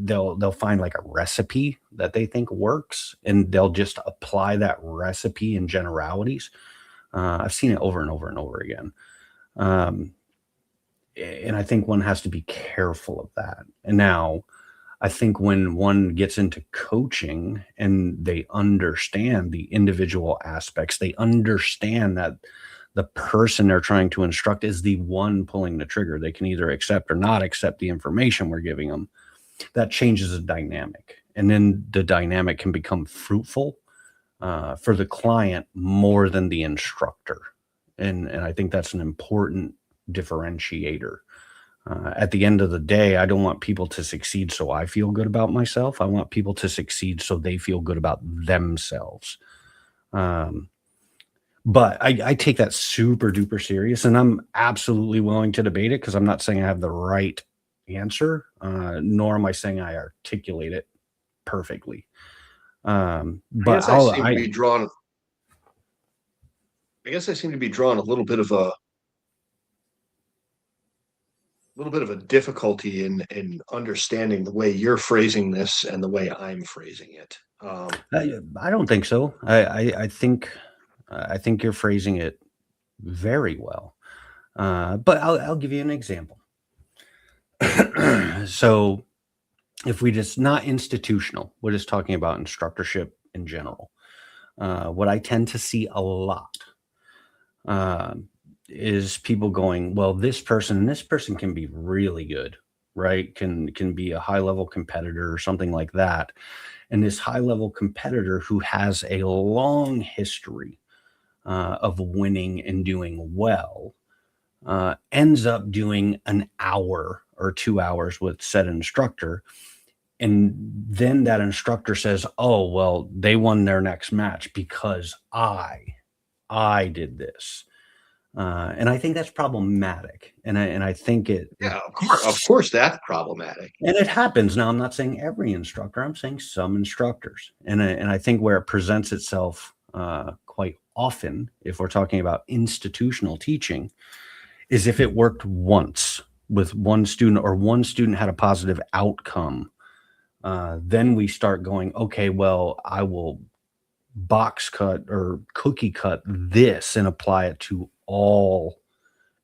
they'll find like a recipe that they think works, and they'll just apply that recipe in generalities. I've seen it over and over and over again. Um, and I think one has to be careful of that. And now I think when one gets into coaching and they understand the individual aspects, they understand that the person they're trying to instruct is the one pulling the trigger. They can either accept or not accept the information we're giving them. That changes the dynamic. And then the dynamic can become fruitful for the client more than the instructor. And I think that's an important differentiator. At the end of the day, I don't want people to succeed so I feel good about myself. I want people to succeed so they feel good about themselves. But I take that super duper serious, and I'm absolutely willing to debate it, because I'm not saying I have the right answer, nor am I saying I articulate it perfectly. I But guess I seem to be drawn. I guess I seem to be drawn a little bit of a difficulty in understanding the way you're phrasing this and the way I'm phrasing it. I don't think so. I think you're phrasing it very well. But I'll give you an example. So if we just not institutional, we're just talking about instructorship in general. What I tend to see a lot is people going, well, this person and this person can be really good, right? Can be a high level competitor or something like that. And this high level competitor who has a long history of winning and doing well ends up doing an hour or 2 hours with said instructor. And then that instructor says, oh, well, they won their next match because I did this. And I think that's problematic. And I think Yeah, of course, that's problematic. and it happens. Now, I'm not saying every instructor, I'm saying some instructors. And I think where it presents itself quite often, if we're talking about institutional teaching, is if it worked once with one student, or one student had a positive outcome, then we start going, okay, well, I will box cut or cookie cut this and apply it to all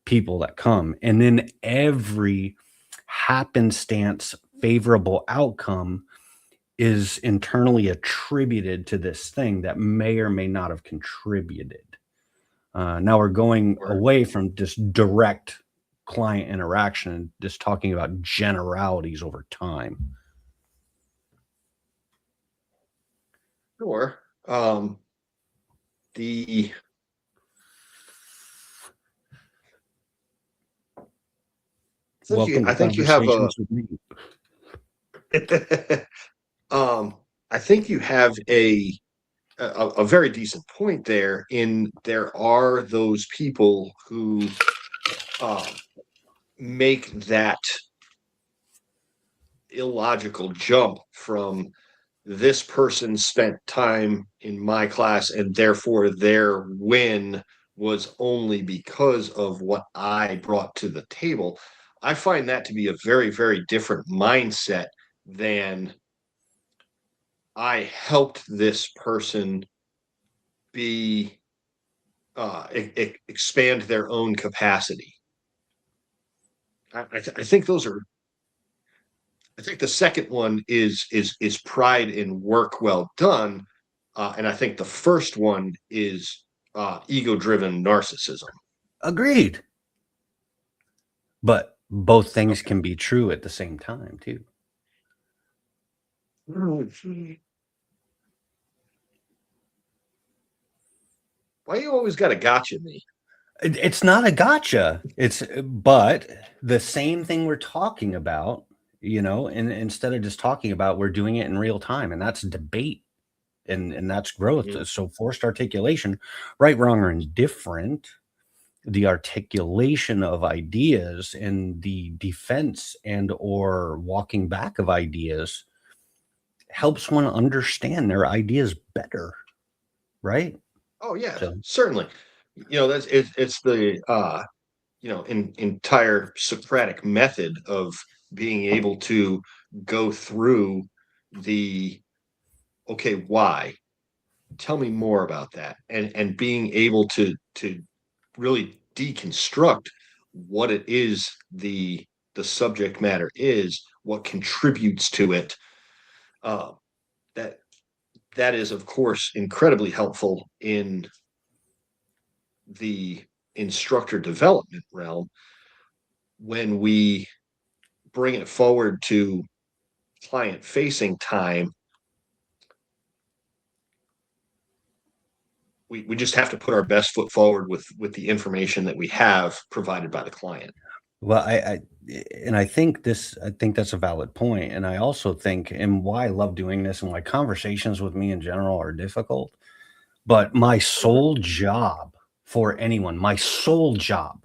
people that come. And then every happenstance favorable outcome is internally attributed to this thing that may or may not have contributed. Now we're going away from just direct client interaction and just talking about generalities over time. Sure. The Welcome I to think you have Conversations with Me. I think you have a very decent point there. In there are those people who make that illogical jump from this person spent time in my class and therefore their win was only because of what I brought to the table. I find that to be a very, very different mindset than I helped this person be expand their own capacity. I think those are. I think the second one is pride in work well done, and I think the first one is ego-driven narcissism. Agreed. But both things can be true at the same time, too. Why you always got to gotcha me? It's not a gotcha. But the same thing we're talking about, and instead of just talking about, we're doing it in real time, and that's debate, and that's growth. Mhm. So forced articulation, right, wrong, or indifferent, the articulation of ideas and the defense and or walking back of ideas helps one understand their ideas better, right? Oh yeah, So certainly. That's it's the entire Socratic method of being able to go through the okay, why? Tell me more about that, and being able to really deconstruct what it is the subject matter is, what contributes to it. Uh, that that is, of course, incredibly helpful in the instructor development realm when we bring it forward to client facing time. We just have to put our best foot forward with the information that we have provided by the client. well, I think that's a valid point, and I also think, and why I love doing this, and why conversations with me in general are difficult. But my sole job for anyone, my sole job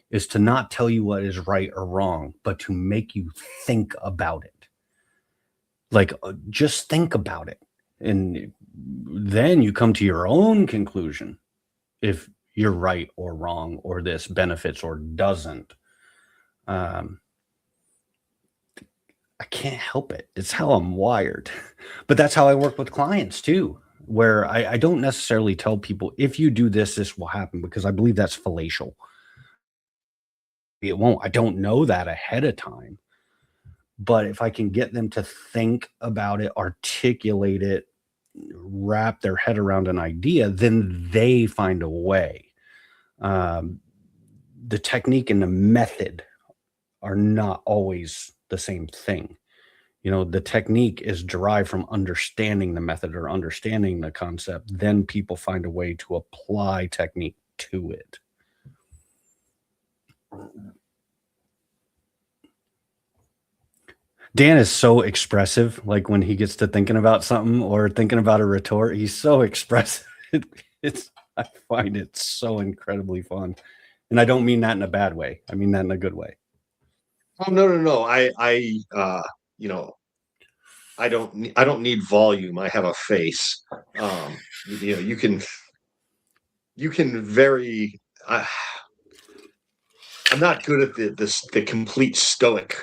is to not tell you what is right or wrong, but to make you think about it. Like, just think about it. And then you come to your own conclusion if you're right or wrong, or this benefits or doesn't. Um, I can't help it. It's how I'm wired. But that's how I work with clients too, where I don't necessarily tell people, if you do this, this will happen, because I believe that's fallacial. It won't. I don't know that ahead of time. But if I can get them to think about it, articulate it, wrap their head around an idea, then they find a way. The technique and the method are not always the same thing. The technique is derived from understanding the method or understanding the concept. Then people find a way to apply technique to it. Dan is so expressive. Like when he gets to thinking about something or thinking about a retort, he's so expressive. I find it so incredibly fun. And I don't mean that in a bad way. I mean that in a good way. Oh no. I don't need volume. I have a face. You can very. I'm not good at the complete stoic,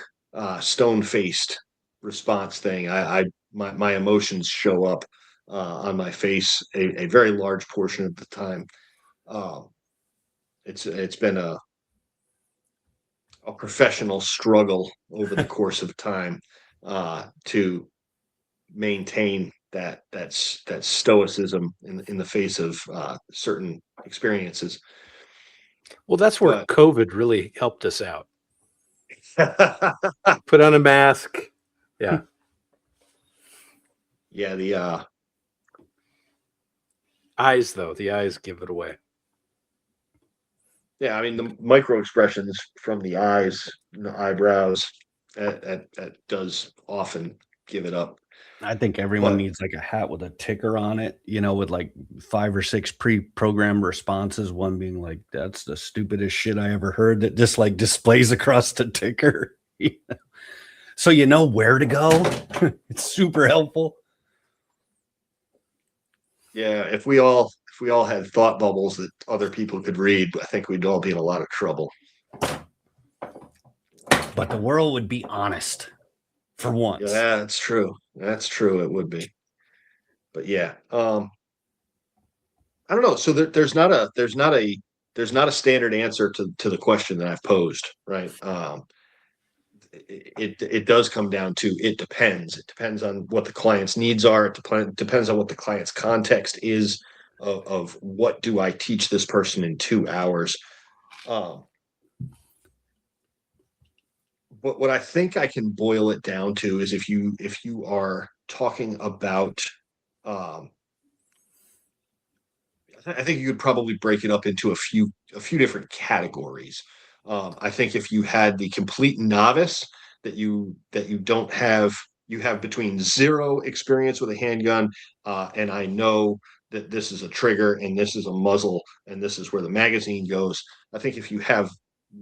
stone faced response thing. My emotions show up on my face a very large portion of the time. It's been a professional struggle over the course of time to maintain that stoicism in the face of certain experiences. Well, that's where But COVID really helped us out. Put on a mask. Yeah. yeah, the Eyes, though. The eyes give it away. yeah, I mean the micro expressions from the eyes, the eyebrows, that does often give it up. I think everyone But needs like a hat with a ticker on it, with like 5 or 6 pre-programmed responses. One being like, "That's the stupidest shit I ever heard," that just like displays across the ticker. So you know where to go. It's super helpful. Yeah, if we all had thought bubbles that other people could read, I think we'd all be in a lot of trouble. But the world would be honest for once. Yeah, that's true. That's true. It would be. But yeah, I don't know. So there's not a standard answer to the question that I've posed, right? It does come down to it depends. It depends on what the client's needs are. Depends on what the client's context is of what do I teach this person in 2 hours. But what I think I can boil it down to is if you are talking about um, I think you could probably break it up into a few different categories. I think if you had the complete novice that you don't have you have between zero experience with a handgun and I know that this is a trigger and this is a muzzle and this is where the magazine goes. I think if you have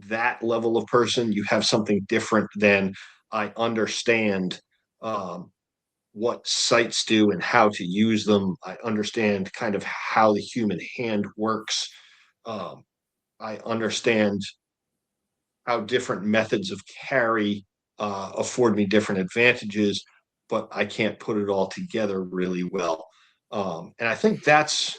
that level of person, you have something different than I understand um, what sites do and how to use them. I understand kind of how the human hand works. Um, I understand how different methods of carry afford me different advantages, but I can't put it all together really well. And I think that's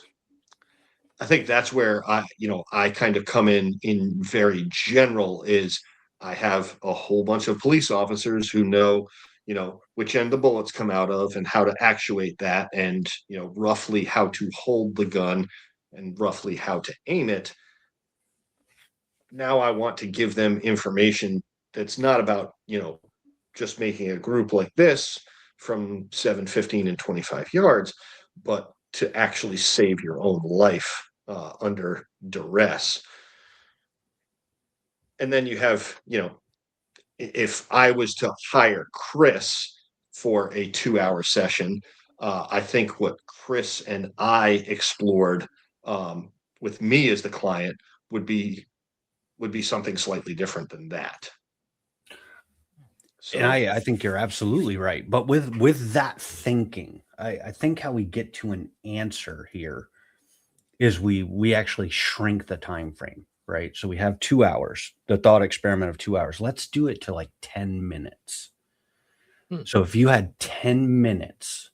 where I kind of come in very general is I have a whole bunch of police officers who know, which end the bullets come out of and how to actuate that and, roughly how to hold the gun and roughly how to aim it. Now I want to give them information that's not about, just making a group like this from 7, 15, and 25 yards, but to actually save your own life under duress. And then you have, if I was to hire Chris for a 2 hour session, I think what Chris and I explored with me as the client would be something slightly different than that. So And I think you're absolutely right. But with that thinking, I think how we get to an answer here is we actually shrink the time frame, right? So we have 2 hours, the thought experiment of 2 hours. Let's do it to like 10 minutes. So if you had 10 minutes,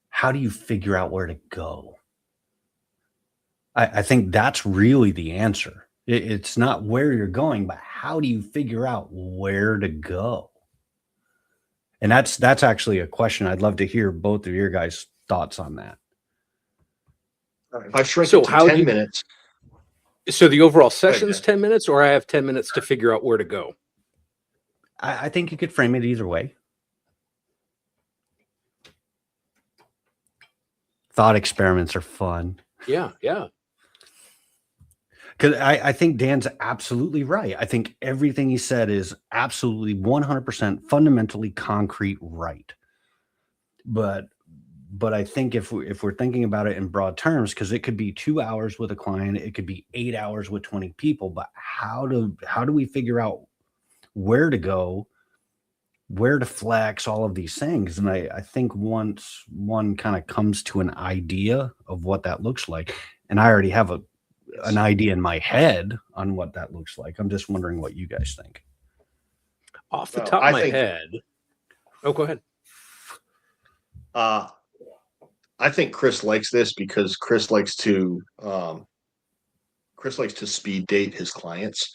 how do you figure out where to go? I think that's really the answer. It's not where you're going, but how do you figure out where to go? And that's actually a question I'd love to hear both of your guys' thoughts on that. if I shrink it to 10 minutes. So the overall session's 10 minutes, or I have 10 minutes to figure out where to go? I think you could frame it either way. Thought experiments are fun. Yeah. Because I think Dan's absolutely right. I think everything he said is absolutely 100% fundamentally concrete right. But I think if we're thinking about it in broad terms, because it could be 2 hours with a client, it could be 8 hours with 20 people. But how do we figure out where to go, where to flex, all of these things? And I think once one kind of comes to an idea of what that looks like, and I already have an idea in my head on what that looks like. I'm just wondering what you guys think. Off the top of my head. Oh, go ahead. I think Chris likes this because Chris likes to speed date his clients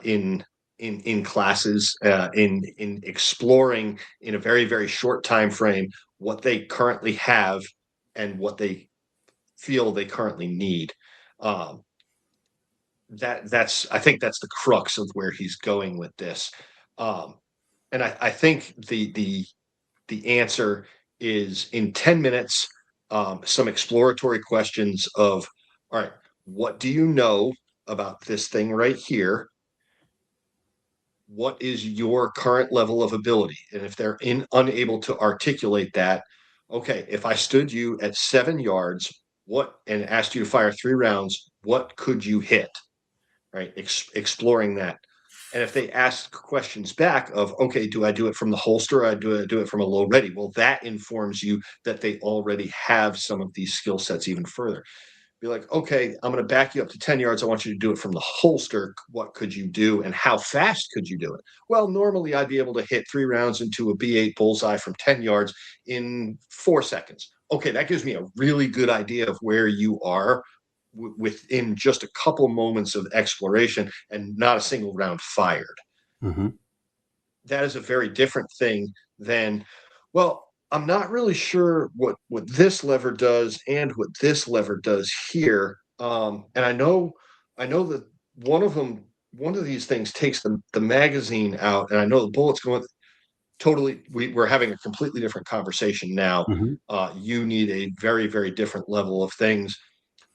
in classes, in exploring in a very, very short time frame what they currently have and what they feel they currently need. I think that's the crux of where he's going with this. And I think the answer is in 10 minutes, some exploratory questions of, all right, what do you know about this thing right here? What is your current level of ability? And if they're unable to articulate that, okay, if I stood you at 7 yards, and asked you to fire 3 rounds, what could you hit? Right, exploring that. And if they ask questions back of, okay, do I do it from the holster? Or do I do it from a low ready? Well, that informs you that they already have some of these skill sets even further. Be like, okay, I'm going to back you up to 10 yards. I want you to do it from the holster. What could you do? And how fast could you do it? Well, normally I'd be able to hit 3 rounds into a B8 bullseye from 10 yards in 4 seconds. Okay, that gives me a really good idea of where you are within just a couple moments of exploration and not a single round fired. Mm-hmm. That is a very different thing than, well, I'm not really sure what this lever does and what this lever does here. And I know that one of these things takes the magazine out, and I know the bullet's going totally. We're having a completely different conversation now. Mm-hmm. You need a very, very different level of things.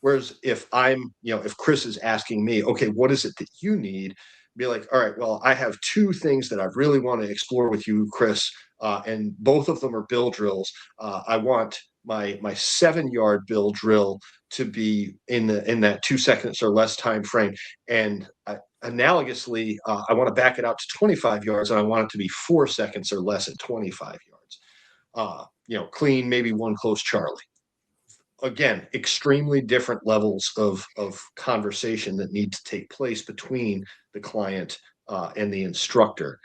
Whereas if if Chris is asking me, okay, what is it that you need? Be like, all right, well, I have 2 things that I really want to explore with you, Chris, and both of them are bill drills. I want my 7-yard bill drill to be in that 2 seconds or less time frame, and analogously, I want to back it out to 25 yards, and I want it to be 4 seconds or less at 25 yards. Clean, maybe one close Charlie. Again, extremely different levels of conversation that need to take place between the client and the instructor.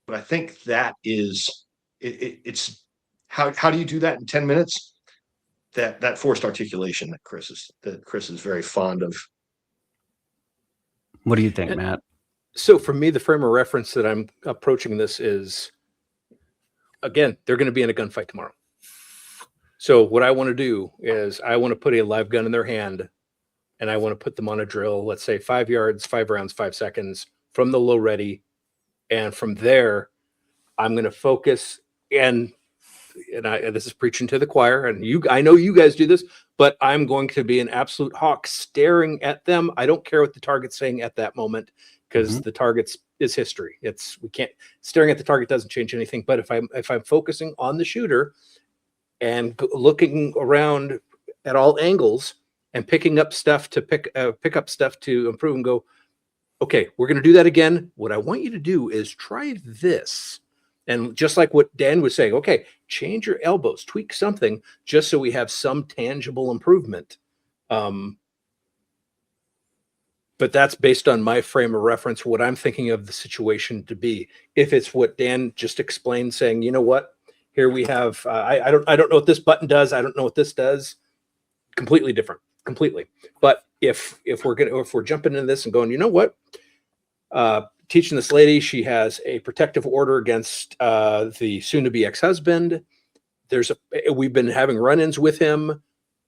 But I think that is it's how do you do that in 10 minutes? That forced articulation that Chris is very fond of. What do you think, Matt? So for me, the frame of reference that I'm approaching this is, again, they're going to be in a gunfight tomorrow. So what I want to do is I want to put a live gun in their hand, and I want to put them on a drill, let's say 5 yards, 5 rounds, 5 seconds from the low ready. And from there, I'm going to focus, and this is preaching to the choir, and I know you guys do this, but I'm going to be an absolute hawk staring at them. I don't care what the target's saying at that moment, because the target's is history. We can't, staring at the target doesn't change anything. But if I'm focusing on the shooter and looking around at all angles and picking up stuff to pick up stuff to improve and go, okay, we're going to do that again. What I want you to do is try this. And just like what Dan was saying, okay, change your elbows, tweak something just so we have some tangible improvement. But that's based on my frame of reference, what I'm thinking of the situation to be. If it's what Dan just explained, saying, you know what, here we have, I don't know what this button does. I don't know what this does. Completely different, completely. But if we're jumping into this and going, you know what, teaching this lady, she has a protective order against the soon-to-be ex-husband. We've been having run-ins with him.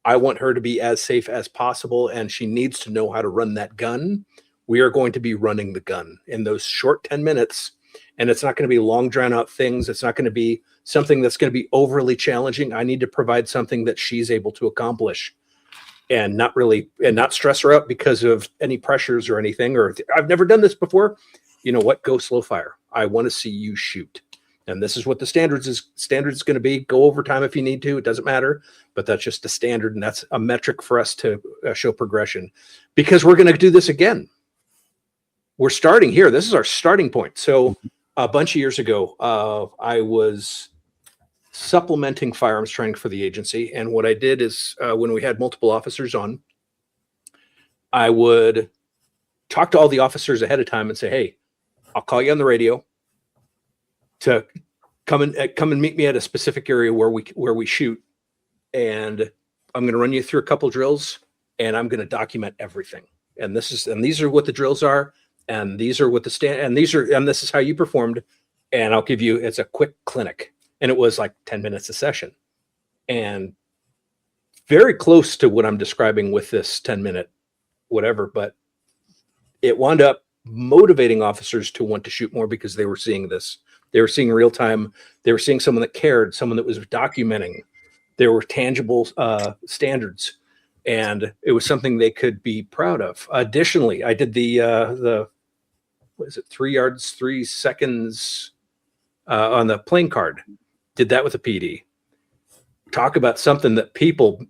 I want her to be as safe as possible, and she needs to know how to run that gun. We are going to be running the gun in those short 10 minutes, and it's not going to be long, drawn-out things. It's not going to be something that's going to be overly challenging. I need to provide something that she's able to accomplish and not stress her out because of any pressures or anything, or I've never done this before. You know what? Go slow fire. I want to see you shoot. And this is what the standard is going to be. Go overtime if you need to. It doesn't matter, but that's just a standard, and that's a metric for us to show progression, because we're going to do this again. We're starting here. This is our starting point. So a bunch of years ago, I was supplementing firearms training for the agency, and what I did is when we had multiple officers on, I would talk to all the officers ahead of time and say, hey, I'll call you on the radio to come and meet me at a specific area where we shoot, and I'm going to run you through a couple drills, and I'm going to document everything. And these are what the drills are, and these are what and this is how you performed, and I'll give you, it's a quick clinic, and it was like 10 minutes a session, and very close to what I'm describing with this 10-minute whatever, but it wound up motivating officers to want to shoot more because they were seeing this. They were seeing real time. They were seeing someone that cared, someone that was documenting. There were tangible standards, and it was something they could be proud of. Additionally, I did the what is it, 3 yards, 3 seconds on the playing card. Did that with a PD. Talk about something that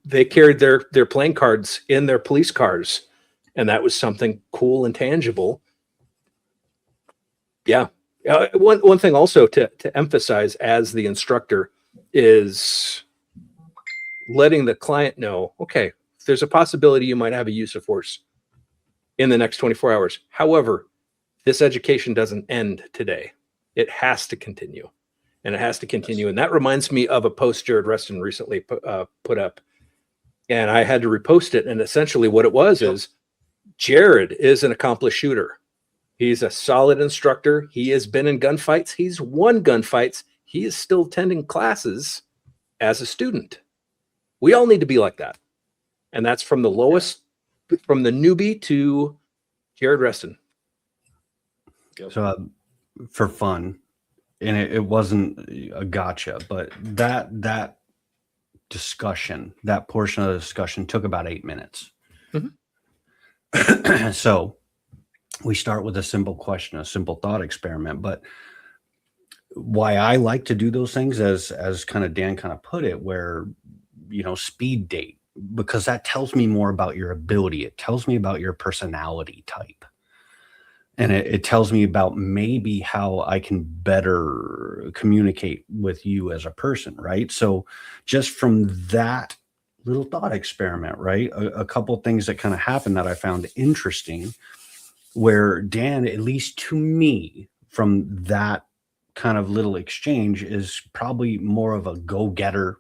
they carried their playing cards in their police cars, and that was something cool and tangible. Yeah. One thing also to emphasize as the instructor is letting the client know, okay, there's a possibility you might have a use of force in the next 24 hours. However, this education doesn't end today. It has to continue. And it has to continue. And that reminds me of a post Jared Reston recently put up. And I had to repost it. And essentially what it was is Jared is an accomplished shooter. He's a solid instructor. He has been in gunfights. He's won gunfights. He is still attending classes as a student. We all need to be like that. And that's from the lowest, from the newbie to Jared Reston. So for fun, and it wasn't a gotcha, but that discussion, that portion of the discussion took about 8 minutes. Mm-hmm. So we start with a simple question, a simple thought experiment. But why I like to do those things, as kind of Dan kind of put it, where, speed date, because that tells me more about your ability. It tells me about your personality type. And it tells me about maybe how I can better communicate with you as a person, right? So just from that little thought experiment, right? A couple of things that kind of happened that I found interesting, where Dan, at least to me, from that kind of little exchange, is probably more of a go-getter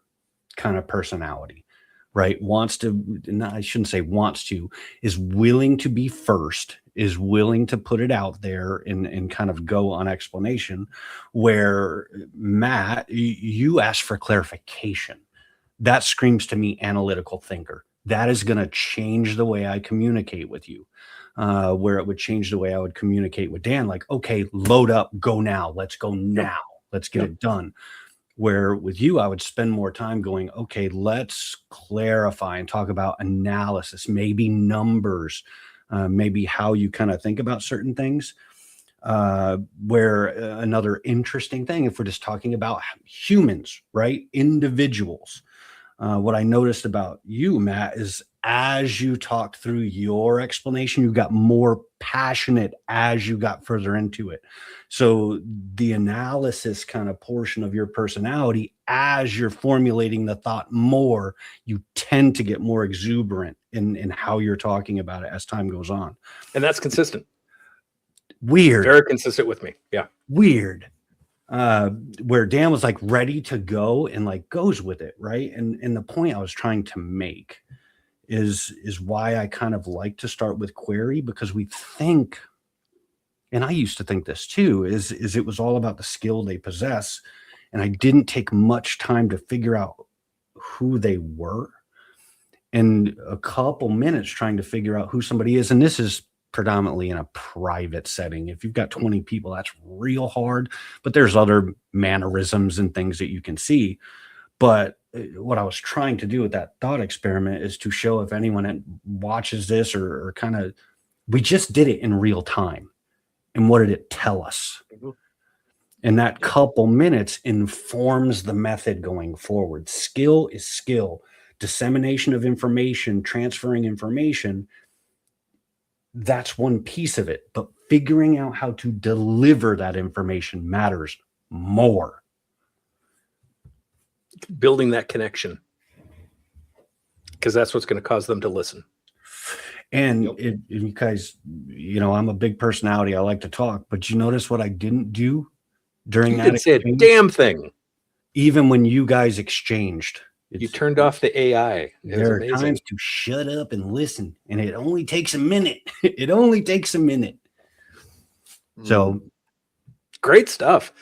kind of personality, right? I shouldn't say wants to, is willing to be first, is willing to put it out there and kind of go on explanation. Where Matt, you asked for clarification. That screams to me analytical thinker. That is going to change the way I communicate with you. Where it would change the way I would communicate with Dan, like, okay, load up, go now. Let's go now. Let's get it done. Where with you, I would spend more time going, okay, let's clarify and talk about analysis, maybe numbers, maybe how you kind of think about certain things. Where another interesting thing, if we're just talking about humans, right? Individuals. What I noticed about you, Matt, is as you talked through your explanation, you got more passionate as you got further into it. So the analysis kind of portion of your personality, as you're formulating the thought more, you tend to get more exuberant in how you're talking about it as time goes on. And that's consistent. Weird. Very consistent with me. Yeah. Weird. Where Dan was like ready to go and like goes with it, right? And the point I was trying to make is why I kind of like to start with query, because we think, and I used to think this too, is it was all about the skill they possess, and I didn't take much time to figure out who they were. And a couple minutes trying to figure out who somebody is, and this is predominantly in a private setting. If you've got 20 people, that's real hard, but there's other mannerisms and things that you can see. But what I was trying to do with that thought experiment is to show, if anyone watches this or kind of, we just did it in real time. And what did it tell us? Mm-hmm. And that couple minutes informs the method going forward. Skill is skill. Dissemination of information, transferring information, that's one piece of it. But figuring out how to deliver that information matters more. Building that connection, because that's what's going to cause them to listen. And you guys, I'm a big personality. I like to talk, but you notice what I didn't do during that? You didn't say a damn thing. Even when you guys exchanged. You turned off the AI. There are times to shut up and listen, and it only takes a minute. It only takes a minute. So great stuff.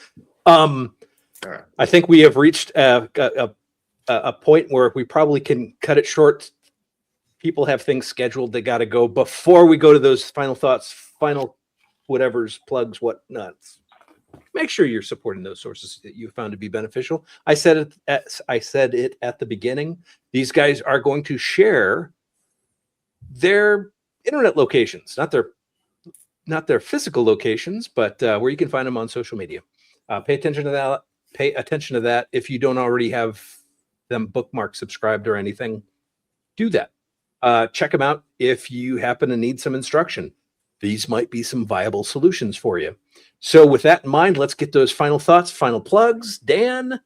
I think we have reached a point where we probably can cut it short. People have things scheduled. They got to go before we go to those final thoughts, final whatever's, plugs, whatnots. Make sure you're supporting those sources that you found to be beneficial. I said it at the beginning. These guys are going to share their internet locations, not their physical locations, but where you can find them on social media. Pay attention to that. Pay attention to that. If you don't already have them bookmarked, subscribed, or anything, do that. Check them out if you happen to need some instruction. these might be some viable solutions for you. So with that in mind, let's get those final thoughts, final plugs. Dan?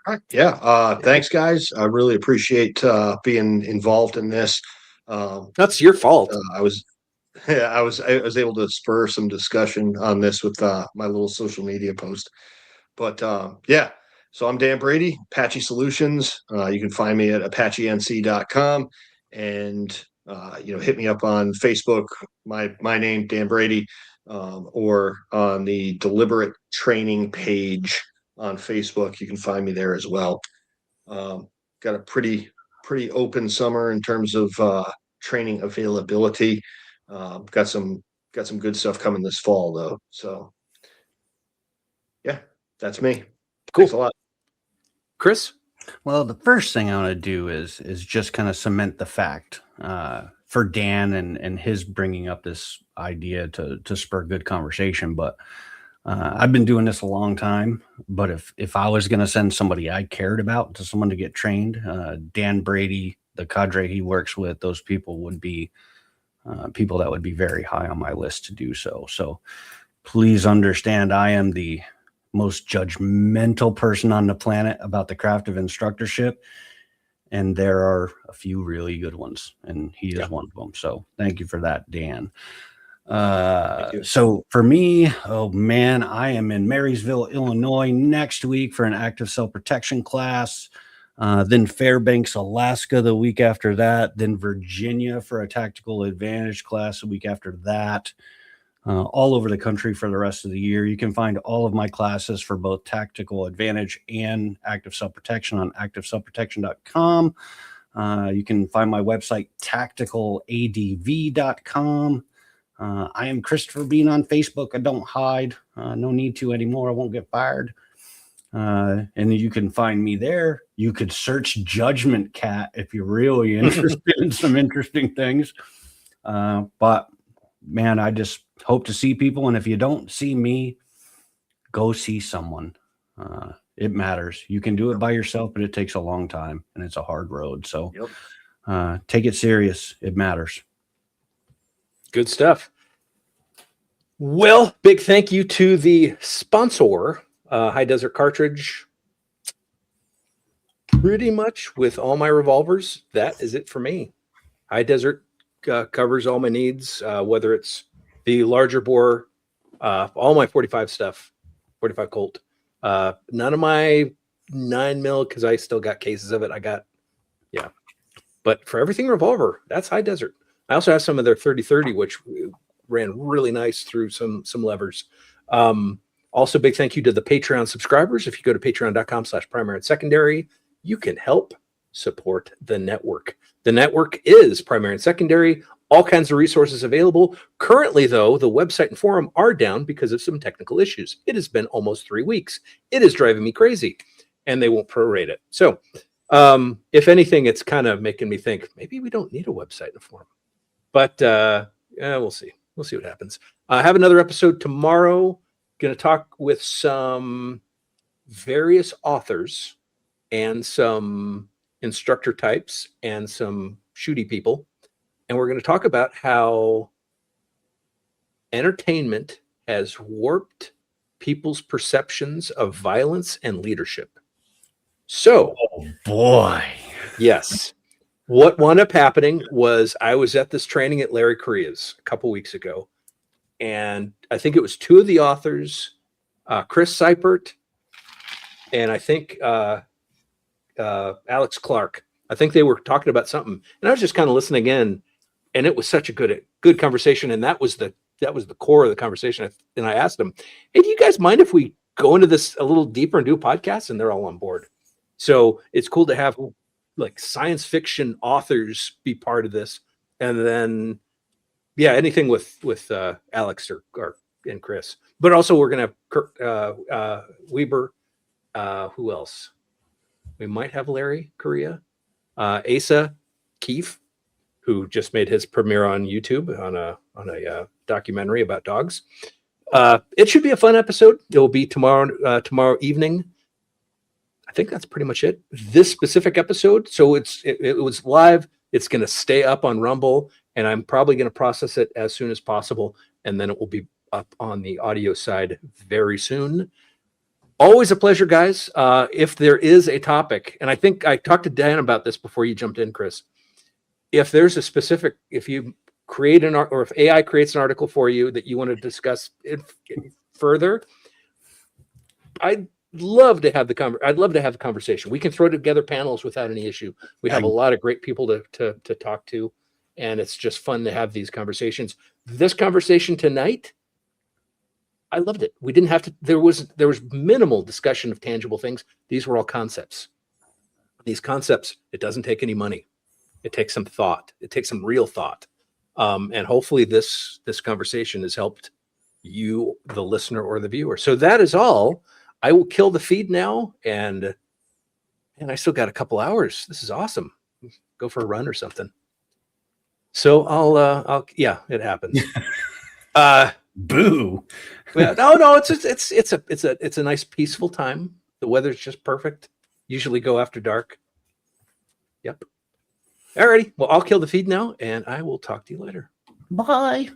All right. Yeah. Thanks, guys. I really appreciate being involved in this. That's your fault. I was yeah, I was able to spur some discussion on this with my little social media post. But yeah, so I'm Dan Brady, Apache Solutions. You can find me at apacheNC.com, and hit me up on Facebook. My name, Dan Brady, or on the Deliberate Training page on Facebook. You can find me there as well. Got a pretty open summer in terms of training availability. Got some good stuff coming this fall though. So yeah, that's me. Cool. Thanks a lot. Chris? Well, the first thing I want to do is just kind of cement the fact for Dan and his bringing up this idea to spur good conversation. But I've been doing this a long time. But if I was going to send somebody I cared about to someone to get trained, Dan Brady, the cadre he works with, those people would be people that would be very high on my list to do so. So please understand, I am the most judgmental person on the planet about the craft of instructorship. And there are a few really good ones, and he is one of them. So thank you for that, Dan. So for me, oh man, I am in Marysville, Illinois next week for an active self-protection class. Then Fairbanks, Alaska the week after that. Then Virginia for a tactical advantage class the week after that. All over the country for the rest of the year. You can find all of my classes for both tactical advantage and active self-protection on activeselfprotection.com. You can find my website, tacticaladv.com. I am Christopher Bean on Facebook. I don't hide. No need to anymore. I won't get fired. And you can find me there. You could search Judgment Cat if you're really interested in some interesting things. But man, I just hope to see people. And if you don't see me, go see someone. It matters. You can do it by yourself, but it takes a long time and it's a hard road. So take it serious. It matters. Good stuff. Well, big thank you to the sponsor, High Desert Cartridge. Pretty much with all my revolvers, that is it for me. High Desert covers all my needs, whether it's the larger bore, all my 45 stuff, 45 Colt. None of my 9mm because I still got cases of it. But for everything revolver, that's High Desert. I also have some of their 30-30, which ran really nice through some levers. Also, big thank you to the Patreon subscribers. If you go to patreon.com/primary and secondary, you can help support the network. The network is Primary and Secondary. All kinds of resources available. Currently, though, the website and forum are down because of some technical issues. It has been almost 3 weeks. It is driving me crazy, and they won't prorate it. So, if anything, it's kind of making me think maybe we don't need a website and a forum. But we'll see. We'll see what happens. I have another episode tomorrow. Going to talk with some various authors and some instructor types and some shooty people. And we're going to talk about how entertainment has warped people's perceptions of violence and leadership. So, oh boy. Yes. What wound up happening was I was at this training at Larry Correa's a couple weeks ago. And I think it was two of the authors, Chris Seipert, and I think Alex Clark. I think they were talking about something, and I was just kind of listening in, and it was such a good conversation. And that was the core of the conversation. And I asked them, "Hey, do you guys mind if we go into this a little deeper and do a podcast?" And they're all on board. So it's cool to have like science fiction authors be part of this, and then anything with Alex or and Chris. But also we're gonna have Kurt Weber. Who else? We might have Larry Correa, Asa Keefe, who just made his premiere on YouTube on a documentary about dogs. It should be a fun episode. It will be tomorrow evening. I think that's pretty much it. This specific episode, so it was live. It's going to stay up on Rumble, and I'm probably going to process it as soon as possible, and then it will be up on the audio side very soon. Always a pleasure, guys. If there is a topic, and I think I talked to Dan about this before you jumped in, Chris. If there's a specific, if you create an art, or if AI creates an article for you that you want to discuss it further, I'd love to have the conversation. We can throw together panels without any issue. We have a lot of great people to talk to, and it's just fun to have these conversations. This conversation tonight, I loved it. We didn't have to, there was minimal discussion of tangible things. These were all concepts. These concepts, it doesn't take any money. It takes some thought. It takes some real thought. And hopefully this conversation has helped you, the listener or the viewer. So that is all. I will kill the feed now, and I still got a couple hours. This is awesome. Go for a run or something. So I'll yeah, it happens. Boo. Well, no, it's a nice peaceful time. The weather's just perfect. Usually go after dark. Yep. Alrighty. Well, I'll kill the feed now, and I will talk to you later. Bye.